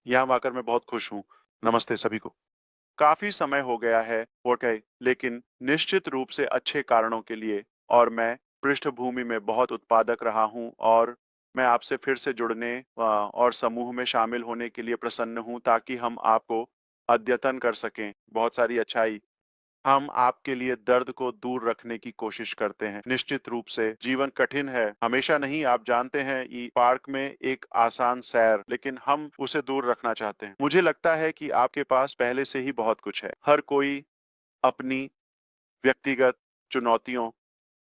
यहाँ आकर मैं बहुत खुश हूँ। नमस्ते सभी को। काफ़ी समय हो गया है वाक़ई, लेकिन निश्चित रूप से अच्छे कारणों के लिए और मैं पृष्ठभूमि में बहुत उत्पादक रहा हूँ और मैं आपसे फिर से जुड़ने और समूह में शामिल होने के लिए प्रसन्न हूँ ताकि हम आपको अद्यतन कर सकें, बहुत सारी अच्छाई। हम आपके लिए दर्द को दूर रखने की कोशिश करते हैं। निश्चित रूप से जीवन कठिन है, हमेशा नहीं, आप जानते हैं कि पार्क में एक आसान सैर, लेकिन हम उसे दूर रखना चाहते हैं। मुझे लगता है कि आपके पास पहले से ही बहुत कुछ है। हर कोई अपनी व्यक्तिगत चुनौतियों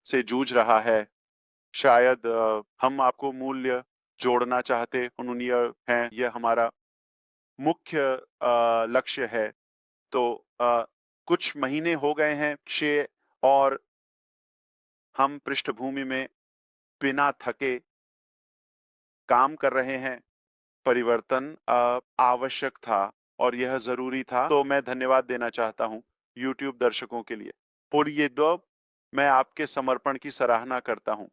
से जूझ रहा है। शायद हम आपको मूल्य जोड़ना चाहते उन्होंने हैं, यह हमारा मुख्य लक्ष्य है। तो कुछ महीने हो गए हैं और हम पृष्ठभूमि में बिना थके काम कर रहे हैं। परिवर्तन आवश्यक था और यह ज़रूरी था, तो मैं धन्यवाद देना चाहता हूँ यूट्यूब दर्शकों के लिए। और ये दो मैं आपके समर्पण की सराहना करता हूँ।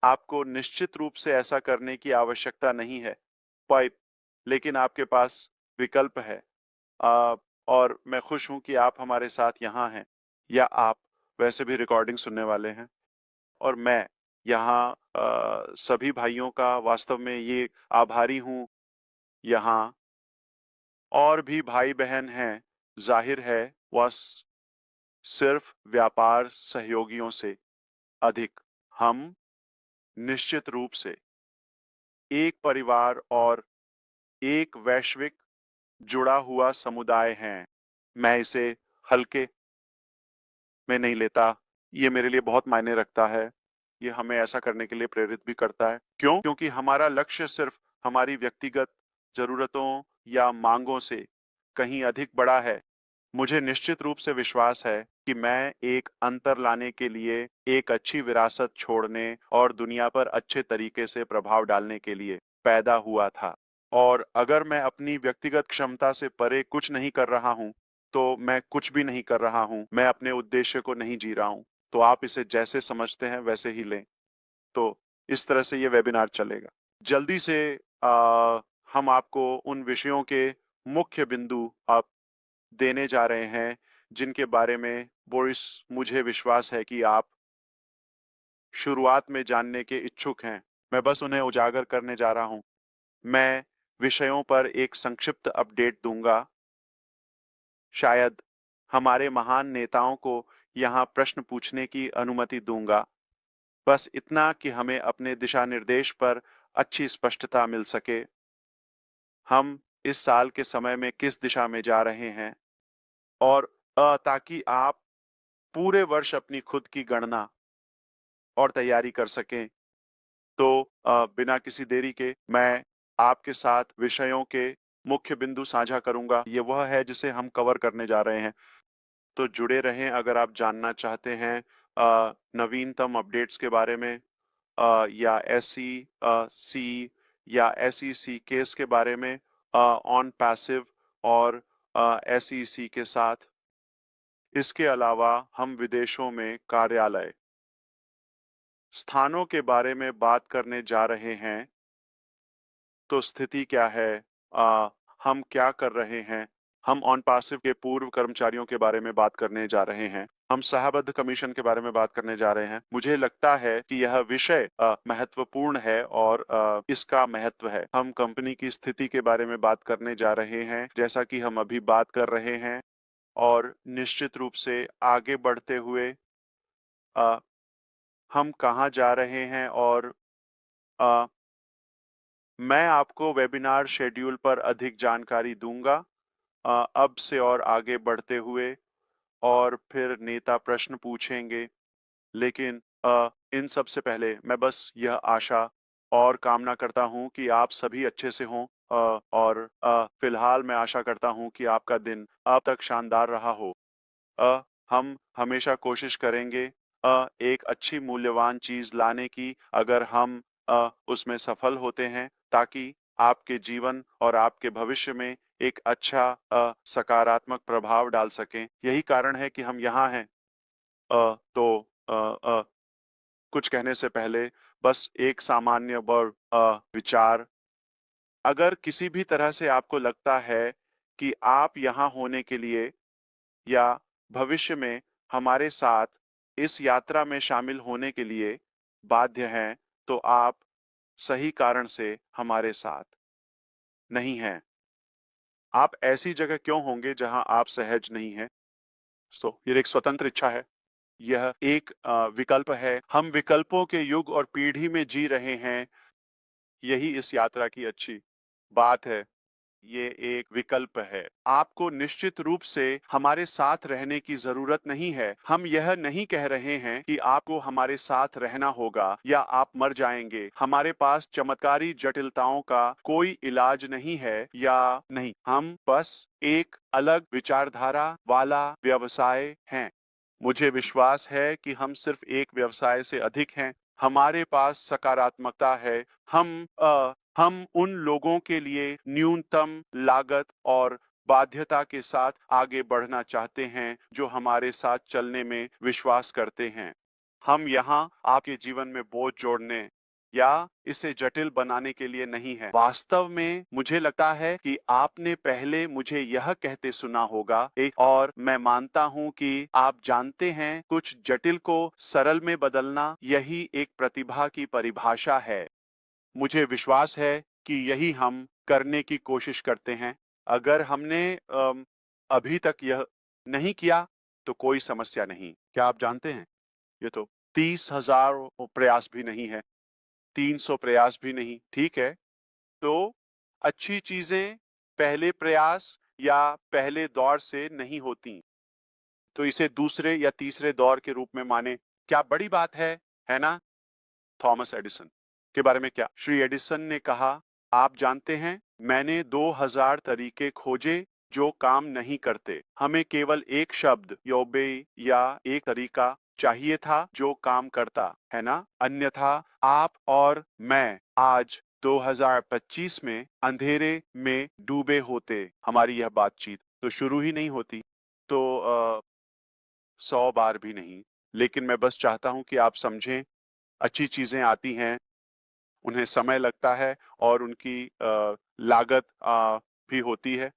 आपको निश्चित रूप से ऐसा करने की आवश्यकता नहीं है, पर लेकिन आपके पास विकल्प है। अ, और मैं खुश हूँ कि आप हमारे साथ यहाँ हैं या आप वैसे भी रिकॉर्डिंग सुनने वाले हैं। और मैं यहाँ सभी भाइयों का वास्तव में ये आभारी हूँ। यहाँ और भी भाई-बहन हैं, ज़ाहिर है वह सिर्फ व्यापार सहयोगियों से अधिक। हम निश्चित रूप से एक परिवार और एक वैश्विक जुड़ा हुआ समुदाय हैं। मैं इसे हल्के में नहीं लेता, ये मेरे लिए बहुत मायने रखता है। ये हमें ऐसा करने के लिए प्रेरित भी करता है। क्यों? क्योंकि हमारा लक्ष्य सिर्फ हमारी व्यक्तिगत ज़रूरतों या माँगों से कहीं अधिक बड़ा है। मुझे निश्चित रूप से विश्वास है कि मैं एक अंतर लाने के लिए, एक अच्छी विरासत छोड़ने और दुनिया पर अच्छे तरीके से प्रभाव डालने के लिए पैदा हुआ था। और अगर मैं अपनी व्यक्तिगत क्षमता से परे कुछ नहीं कर रहा हूँ, तो मैं कुछ भी नहीं कर रहा हूँ। मैं अपने उद्देश्य को नहीं जी रहा हूँ। तो आप इसे जैसे समझते हैं वैसे ही लें। तो इस तरह से ये वेबिनार चलेगा। जल्दी से हम आपको उन विषयों के मुख्य बिंदु आप देने जा रहे हैं, जिनके बारे में बोरिस मुझे विश्वास है कि आप शुरुआत में जानने के इच्छुक हैं। मैं बस उन्हें उजागर करने जा रहा हूँ। मैं विषयों पर एक संक्षिप्त अपडेट दूँगा। शायद हमारे महान नेताओं को यहाँ प्रश्न पूछने की अनुमति दूँगा। बस इतना कि हमें अपने दिशा-निर्देश पर अच्छी स्पष्टता मिल सके। हम इस साल के समय में किस दिशा में जा रहे हैं और ताकि आप पूरे वर्ष अपनी खुद की गणना और तैयारी कर सकें। तो बिना किसी देरी के मैं आपके साथ विषयों के मुख्य बिंदु साझा करूँगा। ये वह है जिसे हम कवर करने जा रहे हैं। तो जुड़े रहें अगर आप जानना चाहते हैं नवीनतम अपडेट्स के बारे में या सी या एसईसी केस के बारे में ऑन पैसिव और एसईसी के साथ। इसके अलावा हम विदेशों में कार्यालय स्थानों के बारे में बात करने जा रहे हैं। तो स्थिति क्या है? हम क्या कर रहे हैं? हम ऑन पैसिव के पूर्व कर्मचारियों के बारे में बात करने जा रहे हैं। हम सहाबद्ध कमीशन के बारे में बात करने जा रहे हैं। मुझे लगता है कि यह विषय महत्वपूर्ण है और इसका महत्व है। हम कंपनी की स्थिति के बारे में बात करने जा रहे हैं, जैसा कि हम अभी बात कर रहे हैं और निश्चित रूप से आगे बढ़ते हुए अ, हम कहाँ जा रहे हैं और अ, मैं आपको वेबिनार शेड्यूल पर अधिक जानकारी दूँगा अब से और आगे बढ़ते हुए और फिर नेता प्रश्न पूछेंगे। लेकिन इन सब से पहले मैं बस यह आशा और कामना करता हूँ कि आप सभी अच्छे से हों और फिलहाल मैं आशा करता हूँ कि आपका दिन अब तक शानदार रहा हो। हम हमेशा कोशिश करेंगे एक अच्छी मूल्यवान चीज़ लाने की अगर हम उसमें सफल होते हैं ताकि आपके जीवन और आपके भविष्य में एक अच्छा सकारात्मक प्रभाव डाल सकें। यही कारण है कि हम यहाँ हैं। तो अ अ, कुछ कहने से पहले बस एक सामान्य विचार अगर किसी भी तरह से आपको लगता है कि आप यहाँ होने के लिए या भविष्य में हमारे साथ इस यात्रा में शामिल होने के लिए बाध्य हैं, तो आप सही कारण से हमारे साथ नहीं हैं। आप ऐसी जगह क्यों होंगे जहां आप सहज नहीं हैं? ये एक स्वतंत्र इच्छा है। यह एक विकल्प है। हम विकल्पों के युग और पीढ़ी में जी रहे हैं। यही इस यात्रा की अच्छी बात है। ये एक विकल्प है। आपको निश्चित रूप से हमारे साथ रहने की जरूरत नहीं है। हम यह नहीं कह रहे हैं कि आपको हमारे साथ रहना होगा या आप मर जाएंगे। हमारे पास चमत्कारी जटिलताओं का कोई इलाज नहीं है या नहीं। हम बस एक अलग विचारधारा वाला व्यवसाय हैं। मुझे विश्वास है कि हम सिर्फ एक व्यवसाय से अधिक हैं। हमारे पास सकारात्मकता है। हम उन लोगों के लिए न्यूनतम लागत और बाध्यता के साथ आगे बढ़ना चाहते हैं जो हमारे साथ चलने में विश्वास करते हैं। हम यहाँ आपके जीवन में बोझ जोड़ने या इसे जटिल बनाने के लिए नहीं है। वास्तव में मुझे लगता है कि आपने पहले मुझे यह कहते सुना होगा और मैं मानता हूं कि आप जानते हैं, कुछ जटिल को सरल में बदलना यही एक प्रतिभा की परिभाषा है। मुझे विश्वास है कि यही हम करने की कोशिश करते हैं। अगर हमने अभी तक यह नहीं किया तो कोई समस्या नहीं। क्या आप जानते हैं, ये तो 30,000 प्रयास भी नहीं है, 300 प्रयास भी नहीं, ठीक है? तो अच्छी चीजें पहले प्रयास या पहले दौर से नहीं होती, तो इसे दूसरे या तीसरे दौर के रूप में माने। क्या बड़ी बात है ना? थॉमस एडिसन के बारे में क्या? श्री एडिसन ने कहा, आप जानते हैं, मैंने 2000 तरीके खोजे जो काम नहीं करते। हमें केवल एक शब्द योबे या एक तरीका चाहिए था जो काम करता, है ना? अन्यथा आप और मैं आज 2025 में अंधेरे में डूबे होते। हमारी यह बातचीत तो शुरू ही नहीं होती। तो 100 बार भी नहीं। लेकिन मैं बस चाहता हूं कि आप समझें, अच्छी चीजें आती हैं, उन्हें समय लगता है और उनकी लागत भी होती है,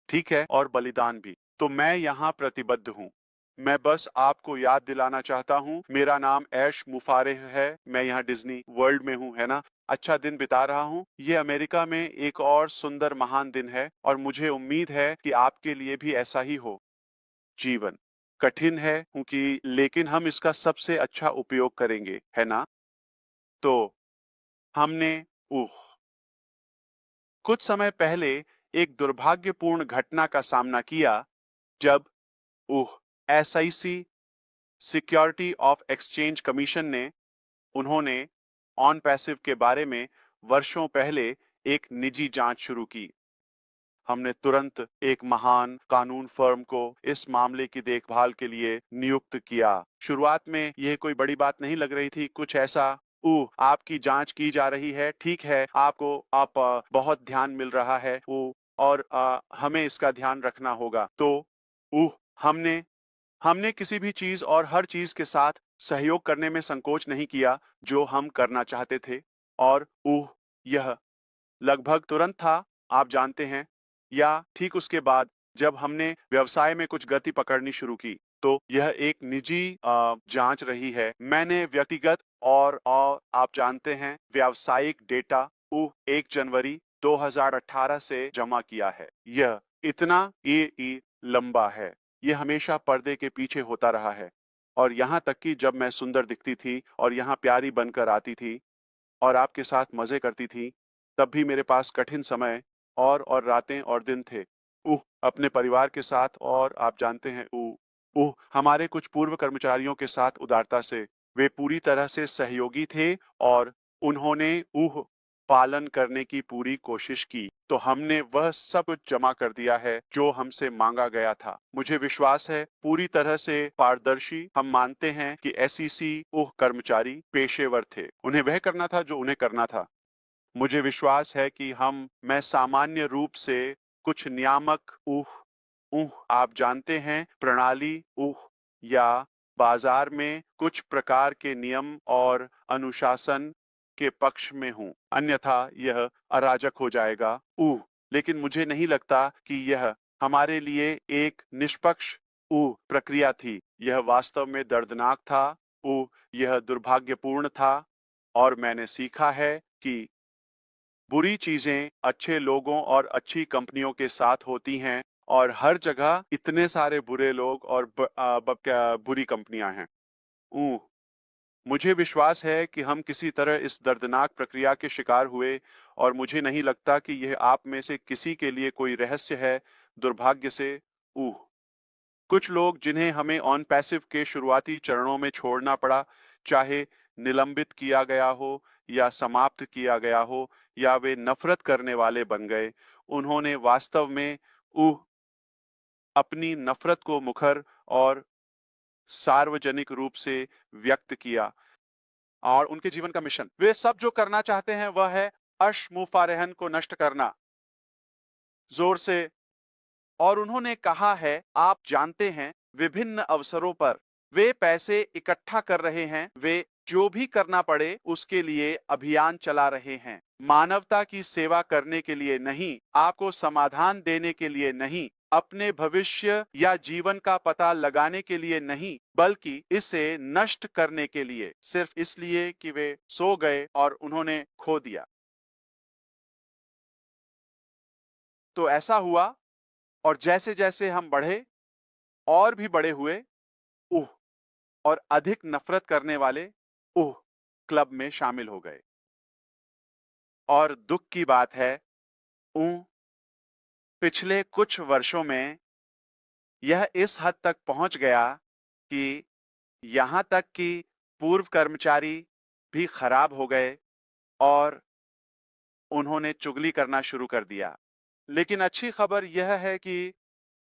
ठीक है, और बलिदान भी। तो मैं यहाँ प्रतिबद्ध हूँ। मैं बस आपको याद दिलाना चाहता हूँ, मेरा नाम ऐश मुफारेह है। मैं यहाँ डिज्नी वर्ल्ड में हूँ, है ना? अच्छा दिन बिता रहा हूँ। ये अमेरिका में एक और सुंदर महान दिन है और मुझे उम्मीद है कि आपके लिए भी ऐसा ही हो। जीवन कठिन है क्योंकि, लेकिन हम इसका सबसे अच्छा उपयोग करेंगे, है ना? तो हमने उह कुछ समय पहले एक दुर्भाग्यपूर्ण घटना का सामना किया जब SIC security of exchange commission ने उन्होंने ऑन पैसिव के बारे में वर्षों पहले एक निजी जांच शुरू की। हमने तुरंत एक महान कानून फर्म को इस मामले की देखभाल के लिए नियुक्त किया। शुरुआत में यह कोई बड़ी बात नहीं लग रही थी, कुछ ऐसा, आपकी जांच की जा रही है, ठीक है, आप बहुत ध्यान मिल रहा है, और हमें इसका ध्यान रखना होगा। तो उह हमने हमने किसी भी चीज और हर चीज के साथ सहयोग करने में संकोच नहीं किया जो हम करना चाहते थे। और यह लगभग तुरंत था, आप जानते हैं, या ठीक उसके बाद जब हमने व्यवसाय में कुछ गति पकड़नी शुरू की। तो यह एक निजी जांच रही है। मैंने व्यक्तिगत और आप जानते हैं व्यावसायिक डेटा 1 जनवरी 2018 से जमा किया है। यह इतना लंबा है। यह हमेशा पर्दे के पीछे होता रहा है, और यहाँ तक कि जब मैं सुंदर दिखती थी और यहाँ प्यारी बनकर आती थी और आपके साथ मजे करती थी, तब भी मेरे पास कठिन समय और रातें और दिन थे। अपने परिवार के साथ, और आप जानते हैं, हमारे कुछ पूर्व कर्मचारियों के साथ उदारता से। वे पूरी तरह से सहयोगी थे और उन्होंने पालन करने की पूरी कोशिश की। तो हमने वह सब कुछ जमा कर दिया है जो हमसे मांगा गया था। मुझे विश्वास है, पूरी तरह से पारदर्शी। हम मानते हैं कि एसईसी कर्मचारी पेशेवर थे। उन्हें वह करना था जो उन्हें करना था। मुझे विश्वास है कि मैं सामान्य रूप से कुछ नियामक आप जानते हैं, प्रणाली या बाजार में कुछ प्रकार के नियम और अनुशासन के पक्ष में हूँ, अन्यथा यह अराजक हो जाएगा। लेकिन मुझे नहीं लगता कि यह हमारे लिए एक निष्पक्ष प्रक्रिया थी। यह वास्तव में दर्दनाक था। यह दुर्भाग्यपूर्ण था। और मैंने सीखा है कि बुरी चीजें अच्छे लोगों और अच्छी कंपनियों के साथ होती हैं, और हर जगह इतने सारे बुरे लोग और बुरी कंपनियां हैं। ऊ मुझे विश्वास है कि हम किसी तरह इस दर्दनाक प्रक्रिया के शिकार हुए, और मुझे नहीं लगता कि यह आप में से किसी के लिए कोई रहस्य है। दुर्भाग्य से कुछ लोग जिन्हें हमें ऑन पैसिव के शुरुआती चरणों में छोड़ना पड़ा, चाहे निलंबित किया गया हो या समाप्त किया गया हो, या वे नफरत करने वाले बन गए, उन्होंने वास्तव में अपनी नफरत को मुखर और सार्वजनिक रूप से व्यक्त किया। और उनके जीवन का मिशन, वे सब जो करना चाहते हैं वह है अशमुफारेहन को नष्ट करना, जोर से। और उन्होंने कहा है, आप जानते हैं, विभिन्न अवसरों पर वे पैसे इकट्ठा कर रहे हैं, वे जो भी करना पड़े उसके लिए अभियान चला रहे हैं। मानवता की सेवा करने के लिए नहीं, आपको समाधान देने के लिए नहीं, अपने भविष्य या जीवन का पता लगाने के लिए नहीं, बल्कि इसे नष्ट करने के लिए, सिर्फ इसलिए कि वे सो गए और उन्होंने खो दिया। तो ऐसा हुआ, और जैसे जैसे हम बढ़े और भी बड़े हुए, उह और अधिक नफरत करने वाले उह क्लब में शामिल हो गए। और दुख की बात है, पिछले कुछ वर्षों में यह इस हद तक पहुंच गया कि यहां तक कि पूर्व कर्मचारी भी खराब हो गए और उन्होंने चुगली करना शुरू कर दिया। लेकिन अच्छी खबर यह है कि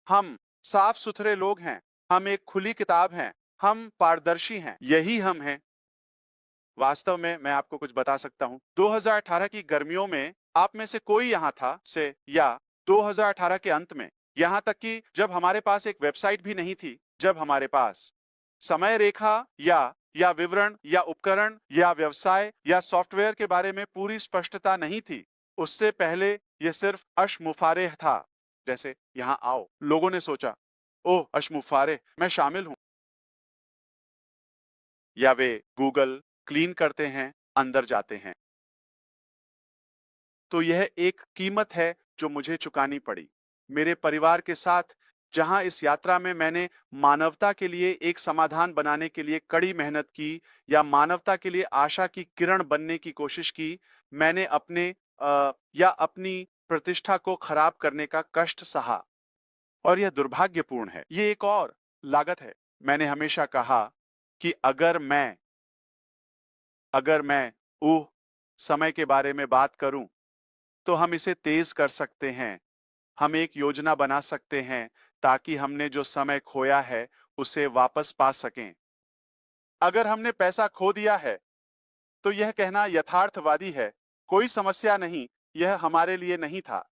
हम साफ सुथरे लोग हैं, हम एक खुली किताब हैं, हम पारदर्शी हैं, यही हम हैं। वास्तव में मैं आपको कुछ बता सकता हूं। 2018 की गर्मियों में आप में से कोई यहां था से, या 2018 के अंत में, यहां तक कि जब हमारे पास एक वेबसाइट भी नहीं थी, जब हमारे पास समय रेखा या विवरण या उपकरण या व्यवसाय या सॉफ्टवेयर के बारे में पूरी स्पष्टता नहीं थी, उससे पहले यह सिर्फ अशमुफारे था। जैसे यहां आओ, लोगों ने सोचा, ओह अशमुफारे, मैं शामिल हूं। या वे गूगल क्लीन करते हैं, अंदर जाते हैं। तो यह एक कीमत है जो मुझे चुकानी पड़ी। मेरे परिवार के साथ, जहां इस यात्रा में मैंने मानवता के लिए एक समाधान बनाने के लिए कड़ी मेहनत की, या मानवता के लिए आशा की किरण बनने की कोशिश की, मैंने अपनी प्रतिष्ठा को खराब करने का कष्ट सहा। और यह दुर्भाग्यपूर्ण है। ये एक और लागत है। मैंने हमेशा कहा कि अगर मैं समय के बारे में बात करूं, तो हम इसे तेज कर सकते हैं। हम एक योजना बना सकते हैं ताकि हमने जो समय खोया है उसे वापस पा सकें। अगर हमने पैसा खो दिया है, तो यह कहना यथार्थवादी है, कोई समस्या नहीं, यह हमारे लिए नहीं था।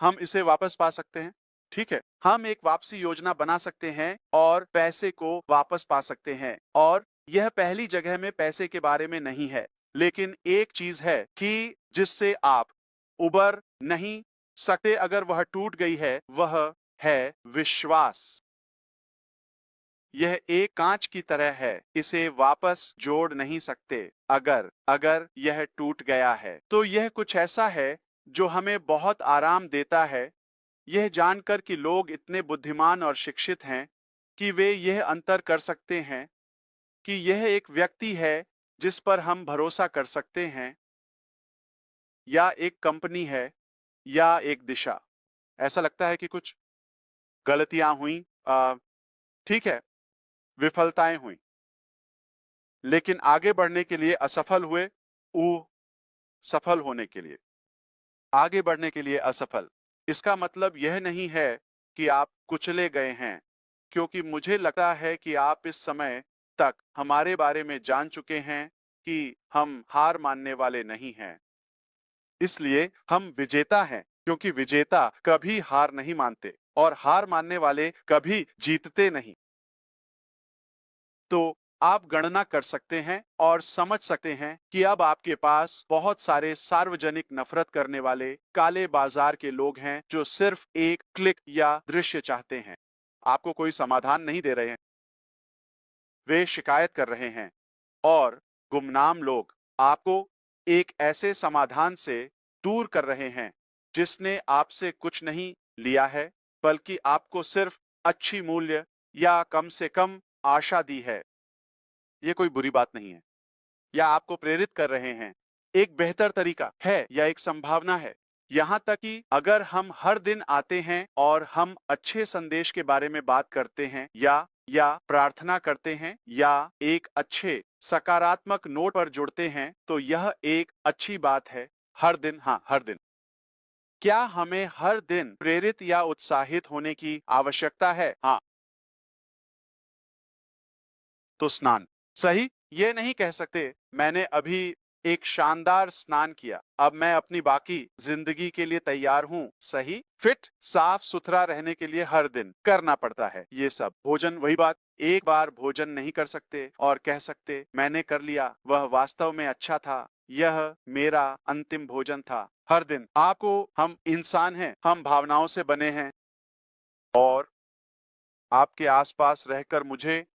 हम इसे वापस पा सकते हैं। ठीक है, हम एक वापसी योजना बना सकते हैं और पैसे को वापस पा सकते हैं। और यह पहली जगह में पैसे के बारे में नहीं है, लेकिन एक चीज है कि जिससे आप उबर नहीं सकते अगर वह टूट गई है, वह है विश्वास। यह एक कांच की तरह है, इसे वापस जोड़ नहीं सकते। अगर यह टूट गया है, तो यह कुछ ऐसा है जो हमें बहुत आराम देता है, यह जानकर कि लोग इतने बुद्धिमान और शिक्षित हैं कि वे यह अंतर कर सकते हैं कि यह एक व्यक्ति है जिस पर हम भरोसा कर सकते हैं, या एक कंपनी है, या एक दिशा। ऐसा लगता है कि कुछ गलतियां हुई, ठीक है, विफलताएं हुई, लेकिन आगे बढ़ने के लिए असफल हुए। सफल होने के लिए, आगे बढ़ने के लिए असफल। इसका मतलब यह नहीं है कि आप कुचले गए हैं, क्योंकि मुझे लगता है कि आप इस समय तक हमारे बारे में जान चुके हैं कि हम हार मानने वाले नहीं हैं। इसलिए हम विजेता हैं, क्योंकि विजेता कभी हार नहीं मानते और हार मानने वाले कभी जीतते नहीं। तो आप गणना कर सकते हैं और समझ सकते हैं कि अब आपके पास बहुत सारे सार्वजनिक नफरत करने वाले काले बाजार के लोग हैं जो सिर्फ एक क्लिक या दृश्य चाहते हैं। आपको कोई समाधान नहीं दे रहे हैं, वे शिकायत कर रहे हैं। और गुमनाम लोग आपको एक ऐसे समाधान से दूर कर रहे हैं जिसने आपसे कुछ नहीं लिया है, बल्कि आपको सिर्फ अच्छी मूल्य या कम से कम आशा दी है। ये कोई बुरी बात नहीं है। या आपको प्रेरित कर रहे हैं। एक बेहतर तरीका है या एक संभावना है। यहाँ तक कि अगर हम हर दिन आते हैं और हम अच्छे संदेश के बारे में बात करते हैं या प्रार्थना करते हैं या एक अच्छे सकारात्मक नोट पर जुड़ते हैं, तो यह एक अच्छी बात है। हर दिन, हाँ, हर दिन। क्या हमें हर दिन प्रेरित या उत्साहित होने की आवश्यकता है? हाँ। तो स्नान सही। ये नहीं कह सकते मैंने अभी एक शानदार स्नान किया, अब मैं अपनी बाकी जिंदगी के लिए तैयार हूँ। सही। फिट, साफ सुथरा रहने के लिए हर दिन करना पड़ता है ये सब। भोजन, वही बात। एक बार भोजन नहीं कर सकते और कह सकते मैंने कर लिया, वह वास्तव में अच्छा था, यह मेरा अंतिम भोजन था। हर दिन आपको, हम इंसान हैं, हम भावनाओं से बने हैं, और आपके आसपास रहकर मुझे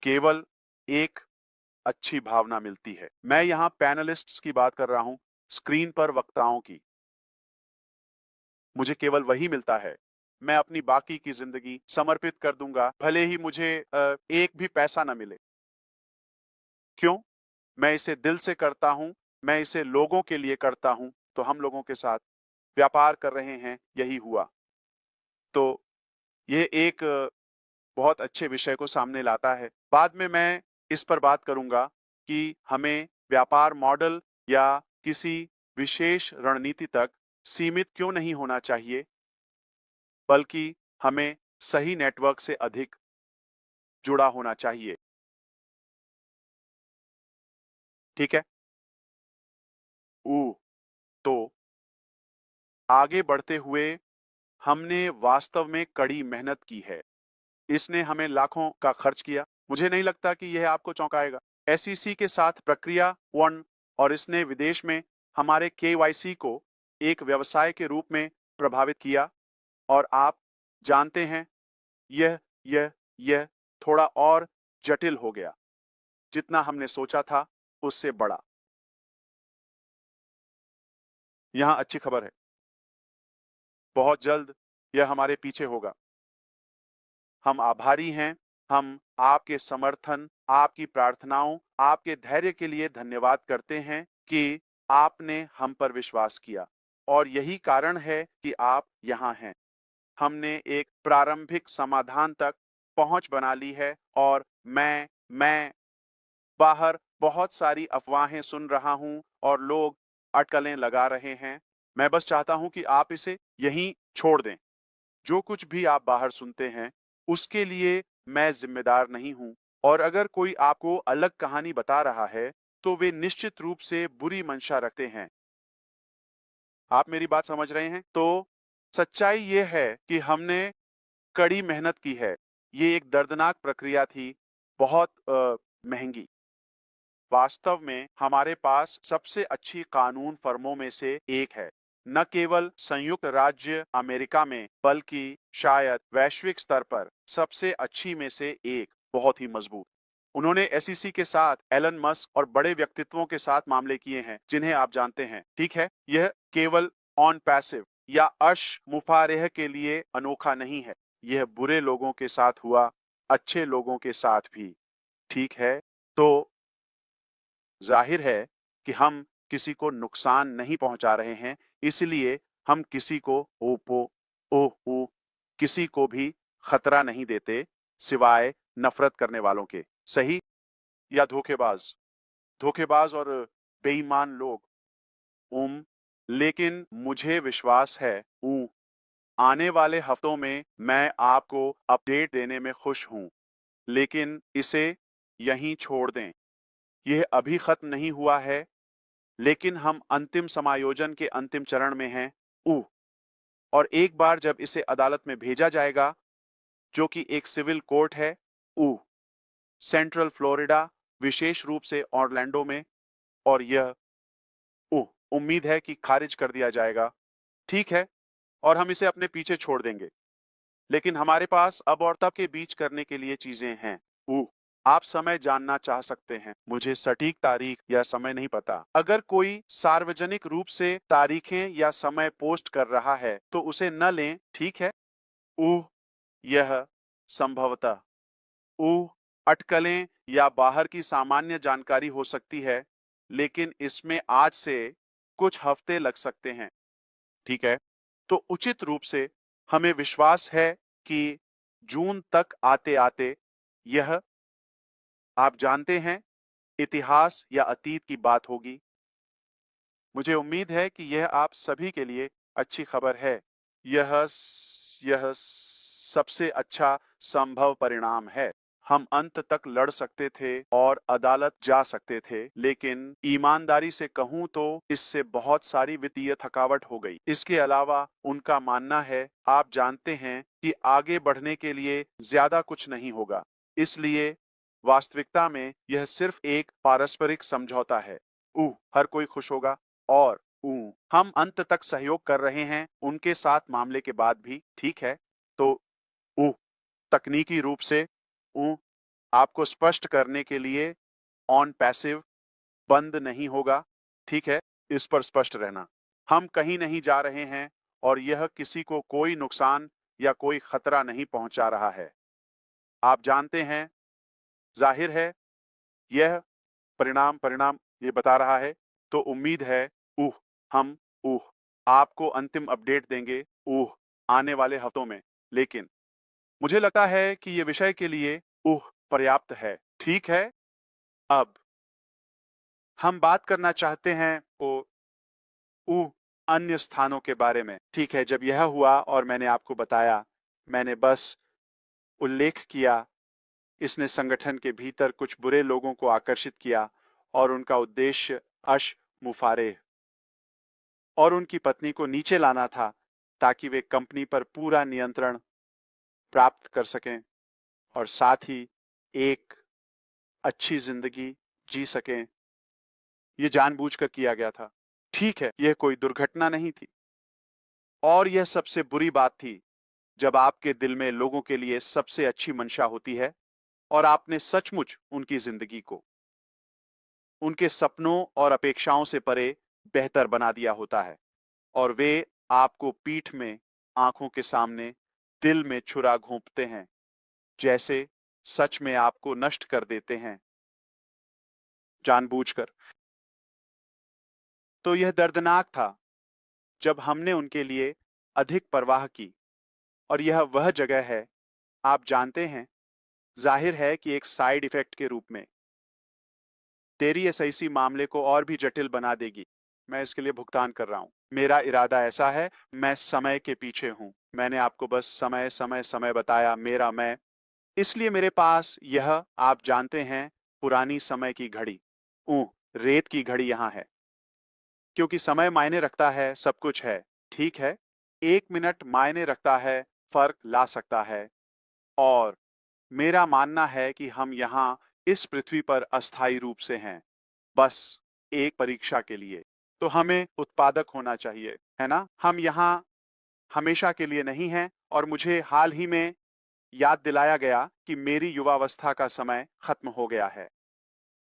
केवल एक अच्छी भावना मिलती है। मैं यहाँ पैनलिस्ट्स की बात कर रहा हूँ, स्क्रीन पर वक्ताओं की। मुझे केवल वही मिलता है। मैं अपनी बाकी की जिंदगी समर्पित कर दूंगा, भले ही मुझे एक भी पैसा ना मिले। क्यों? मैं इसे दिल से करता हूँ, मैं इसे लोगों के लिए करता हूँ। तो हम लोगों के साथ व्यापार कर रहे हैं, यही हुआ। तो ये एक बहुत अच्छे विषय को सामने लाता है। बाद में मैं इस पर बात करूंगा कि हमें व्यापार मॉडल या किसी विशेष रणनीति तक सीमित क्यों नहीं होना चाहिए, बल्कि हमें सही नेटवर्क से अधिक जुड़ा होना चाहिए। ठीक है। ऊ तो आगे बढ़ते हुए, हमने वास्तव में कड़ी मेहनत की है। इसने हमें लाखों का खर्च किया। मुझे नहीं लगता कि यह आपको चौंकाएगा। एसईसी के साथ प्रक्रिया वन, और इसने विदेश में हमारे केवाईसी को एक व्यवसाय के रूप में प्रभावित किया। और आप जानते हैं, यह यह यह थोड़ा और जटिल हो गया। जितना हमने सोचा था उससे बड़ा। यहां अच्छी खबर है, बहुत जल्द यह हमारे पीछे होगा। हम आभारी हैं। हम आपके समर्थन, आपकी प्रार्थनाओं, आपके धैर्य के लिए धन्यवाद करते हैं कि आपने हम पर विश्वास किया, और यही कारण है कि आप यहाँ हैं। हमने एक प्रारंभिक समाधान तक पहुंच बना ली है, और मैं बाहर बहुत सारी अफवाहें सुन रहा हूं और लोग अटकलें लगा रहे हैं। मैं बस चाहता हूं कि आप इसे यहीं छोड़ दें। जो कुछ भी आप बाहर सुनते हैं, उसके लिए मैं जिम्मेदार नहीं हूं। और अगर कोई आपको अलग कहानी बता रहा है, तो वे निश्चित रूप से बुरी मंशा रखते हैं। आप मेरी बात समझ रहे हैं? तो सच्चाई ये है कि हमने कड़ी मेहनत की है। ये एक दर्दनाक प्रक्रिया थी, बहुत महंगी। वास्तव में हमारे पास सबसे अच्छी कानून फर्मों में से एक है, न केवल संयुक्त राज्य अमेरिका में, बल्कि शायद वैश्विक स्तर पर सबसे अच्छी में से एक। बहुत ही मजबूत। उन्होंने एसईसी के साथ, एलन मस्क और बड़े व्यक्तित्वों के साथ मामले किए हैं जिन्हें आप जानते हैं। ठीक है, यह केवल ऑन पैसिव या अश मुफारेह के लिए अनोखा नहीं है। यह बुरे लोगों के साथ हुआ, अच्छे लोगों के साथ भी। ठीक है। तो जाहिर है कि हम किसी को नुकसान नहीं पहुंचा रहे हैं, इसलिए हम किसी को ओपो ओह किसी को भी खतरा नहीं देते, सिवाय नफरत करने वालों के। सही। या धोखेबाज, धोखेबाज और बेईमान लोग। उम लेकिन मुझे विश्वास है, आने वाले हफ्तों में मैं आपको अपडेट देने में खुश हूं। लेकिन इसे यहीं छोड़ दें। यह अभी खत्म नहीं हुआ है, लेकिन हम अंतिम समायोजन के अंतिम चरण में हैं। ऊ और एक बार जब इसे अदालत में भेजा जाएगा, जो कि एक सिविल कोर्ट है, ऊ सेंट्रल फ्लोरिडा, विशेष रूप से ऑरलैंडो में, और यह उम्मीद है कि खारिज कर दिया जाएगा। ठीक है, और हम इसे अपने पीछे छोड़ देंगे। लेकिन हमारे पास अब और तब के बीच करने के लिए चीजें हैं। आप समय जानना चाह सकते हैं। मुझे सटीक तारीख या समय नहीं पता। अगर कोई सार्वजनिक रूप से तारीखें या समय पोस्ट कर रहा है तो उसे न लें, ठीक है? यह संभवतः अटकलें या बाहर की सामान्य जानकारी हो सकती है, लेकिन इसमें आज से कुछ हफ्ते लग सकते हैं। ठीक है, तो उचित रूप से हमें विश्वास है कि जून तक आते आते यह, आप जानते हैं, इतिहास या अतीत की बात होगी। मुझे उम्मीद है कि यह आप सभी के लिए अच्छी खबर है। यह सबसे अच्छा संभव परिणाम है। हम अंत तक लड़ सकते थे और अदालत जा सकते थे, लेकिन ईमानदारी से कहूं तो इससे बहुत सारी वित्तीय थकावट हो गई। इसके अलावा उनका मानना है, आप जानते हैं, कि आगे बढ़ने के लिए ज्यादा कुछ नहीं होगा। इसलिए वास्तविकता में यह सिर्फ एक पारस्परिक समझौता है। हर कोई खुश होगा। और हम अंत तक सहयोग कर रहे हैं उनके साथ मामले के बाद भी। ठीक है, तो ऊ तकनीकी रूप से आपको स्पष्ट करने के लिए ऑन पैसिव बंद नहीं होगा। ठीक है, इस पर स्पष्ट रहना। हम कहीं नहीं जा रहे हैं और यह किसी को कोई नुकसान या कोई खतरा नहीं पहुंचा रहा है। आप जानते हैं, जाहिर है यह परिणाम परिणाम ये बता रहा है, तो उम्मीद है हम आपको अंतिम अपडेट देंगे आने वाले हफ्तों में। लेकिन मुझे लगता है कि ये विषय के लिए पर्याप्त है। ठीक है, अब हम बात करना चाहते हैं अन्य स्थानों के बारे में। ठीक है, जब यह हुआ और मैंने आपको बताया, मैंने बस उल्लेख किया, इसने संगठन के भीतर कुछ बुरे लोगों को आकर्षित किया और उनका उद्देश्य अश मुफारेह और उनकी पत्नी को नीचे लाना था, ताकि वे कंपनी पर पूरा नियंत्रण प्राप्त कर सकें और साथ ही एक अच्छी जिंदगी जी सकें। यह जानबूझकर किया गया था। ठीक है, यह कोई दुर्घटना नहीं थी। और यह सबसे बुरी बात थी, जब आपके दिल में लोगों के लिए सबसे अच्छी मंशा होती है और आपने सचमुच उनकी जिंदगी को उनके सपनों और अपेक्षाओं से परे बेहतर बना दिया होता है, और वे आपको पीठ में, आंखों के सामने, दिल में छुरा घोंपते हैं, जैसे सच में आपको नष्ट कर देते हैं जानबूझकर। तो यह दर्दनाक था जब हमने उनके लिए अधिक परवाह की। और यह वह जगह है, आप जानते हैं, जाहिर है कि एक साइड इफेक्ट के रूप में तेरी एसआईसी मामले को और भी जटिल बना देगी। मैं इसके लिए भुगतान कर रहा हूं। मेरा इरादा ऐसा है, मैं समय के पीछे हूं। मैंने आपको बस समय समय समय बताया, मेरा मैं। इसलिए मेरे पास यह, आप जानते हैं, पुरानी समय की घड़ी, रेत की घड़ी यहां है। क्योंकि समय मायने रखता है, सब कुछ है। ठीक है, 1 मिनट मायने रखता है, फर्क ला सकता है। और मेरा मानना है कि हम यहाँ इस पृथ्वी पर अस्थायी रूप से हैं, बस एक परीक्षा के लिए। तो हमें उत्पादक होना चाहिए, है ना? हम यहाँ हमेशा के लिए नहीं हैं। और मुझे हाल ही में याद दिलाया गया कि मेरी युवावस्था का समय खत्म हो गया है,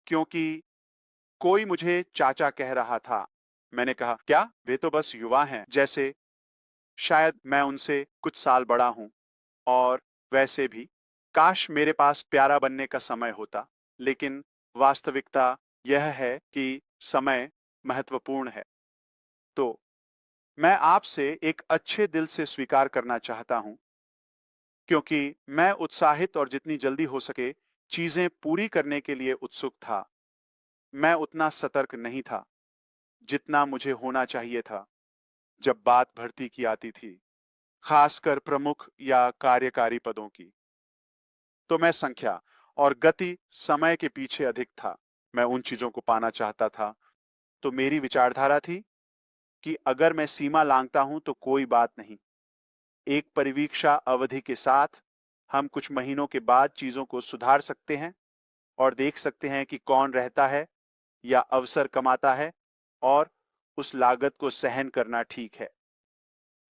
क्योंकि कोई मुझे चाचा कह रहा था। मैंने कहा, क्या? वे तो बस युवा हैं, जैसे शायद मैं उनसे कुछ साल बड़ा हूं। और वैसे भी काश मेरे पास प्यारा बनने का समय होता। लेकिन वास्तविकता यह है कि समय महत्वपूर्ण है। तो मैं आपसे एक अच्छे दिल से स्वीकार करना चाहता हूं, क्योंकि मैं उत्साहित और जितनी जल्दी हो सके चीजें पूरी करने के लिए उत्सुक था। मैं उतना सतर्क नहीं था जितना मुझे होना चाहिए था जब बात भर्ती की आती थी, खासकर प्रमुख या कार्यकारी पदों की। तो मैं संख्या और गति समय के पीछे अधिक था। मैं उन चीजों को पाना चाहता था। तो मेरी विचारधारा थी कि अगर मैं सीमा लांघता हूं तो कोई बात नहीं। एक परिवीक्षा अवधि के साथ हम कुछ महीनों के बाद चीजों को सुधार सकते हैं। और देख सकते हैं कि कौन रहता है या अवसर कमाता है और उस लागत को सहन करना ठीक है।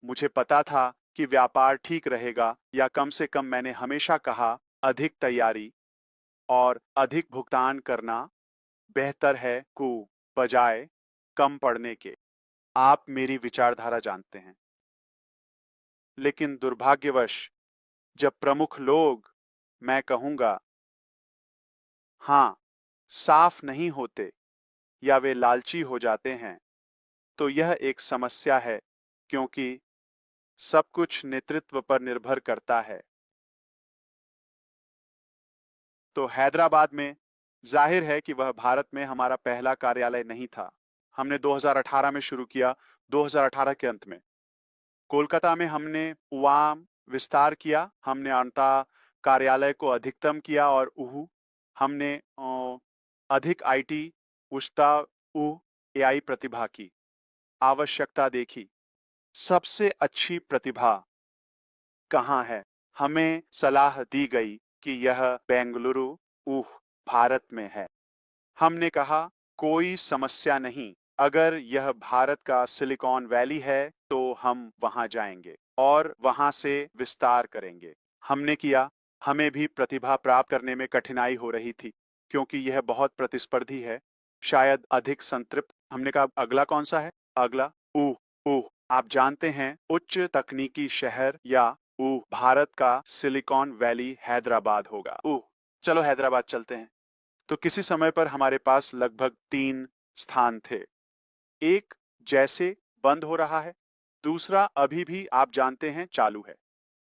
मुझे पता था कि व्यापार ठीक रहेगा या कम से कम मैंने हमेशा कहा अधिक तैयारी और अधिक भुगतान करना बेहतर है को बजाय कम पड़ने के। आप मेरी विचारधारा जानते हैं। लेकिन दुर्भाग्यवश जब प्रमुख लोग, मैं कहूंगा, हाँ, साफ नहीं होते या वे लालची हो जाते हैं, तो यह एक समस्या है क्योंकि सब कुछ नेतृत्व पर निर्भर करता है। तो हैदराबाद में जाहिर है कि वह भारत में हमारा पहला कार्यालय नहीं था। हमने 2018 में शुरू किया, 2018 के अंत में। कोलकाता में हमने उवाम विस्तार किया, हमने अंतः कार्यालय को अधिकतम किया और हमने अधिक आईटी उष्टा एआई प्रतिभा की आवश्यकता देखी। सबसे अच्छी प्रतिभा कहाँ है? हमें सलाह दी गई कि यह बेंगलुरु भारत में है। हमने कहा कोई समस्या नहीं, अगर यह भारत का सिलिकॉन वैली है तो हम वहां जाएंगे और वहां से विस्तार करेंगे। हमने किया। हमें भी प्रतिभा प्राप्त करने में कठिनाई हो रही थी क्योंकि यह बहुत प्रतिस्पर्धी है, शायद अधिक संतृप्त। हमने कहा अगला कौन सा है? अगला ऊह ऊह आप जानते हैं, उच्च तकनीकी शहर या भारत का सिलिकॉन वैली हैदराबाद होगा। चलो हैदराबाद चलते हैं। तो किसी समय पर हमारे पास लगभग 3 स्थान थे। एक जैसे बंद हो रहा है, दूसरा अभी भी आप जानते हैं चालू है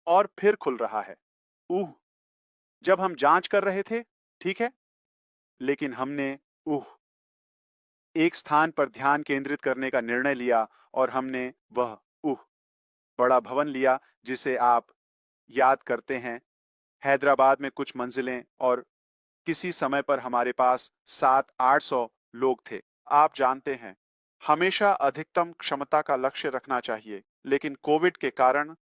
और फिर खुल रहा है। जब हम जांच कर रहे थे, ठीक है, लेकिन हमने उह एक स्थान पर ध्यान केंद्रित करने का निर्णय लिया और हमने वह बड़ा भवन लिया जिसे आप याद करते हैं। हैदराबाद में कुछ मंजिलें और किसी समय पर हमारे पास 700-800 लोग थे। आप जानते हैं, हमेशा अधिकतम क्षमता का लक्ष्य रखना चाहिए, लेकिन कोविड के कारण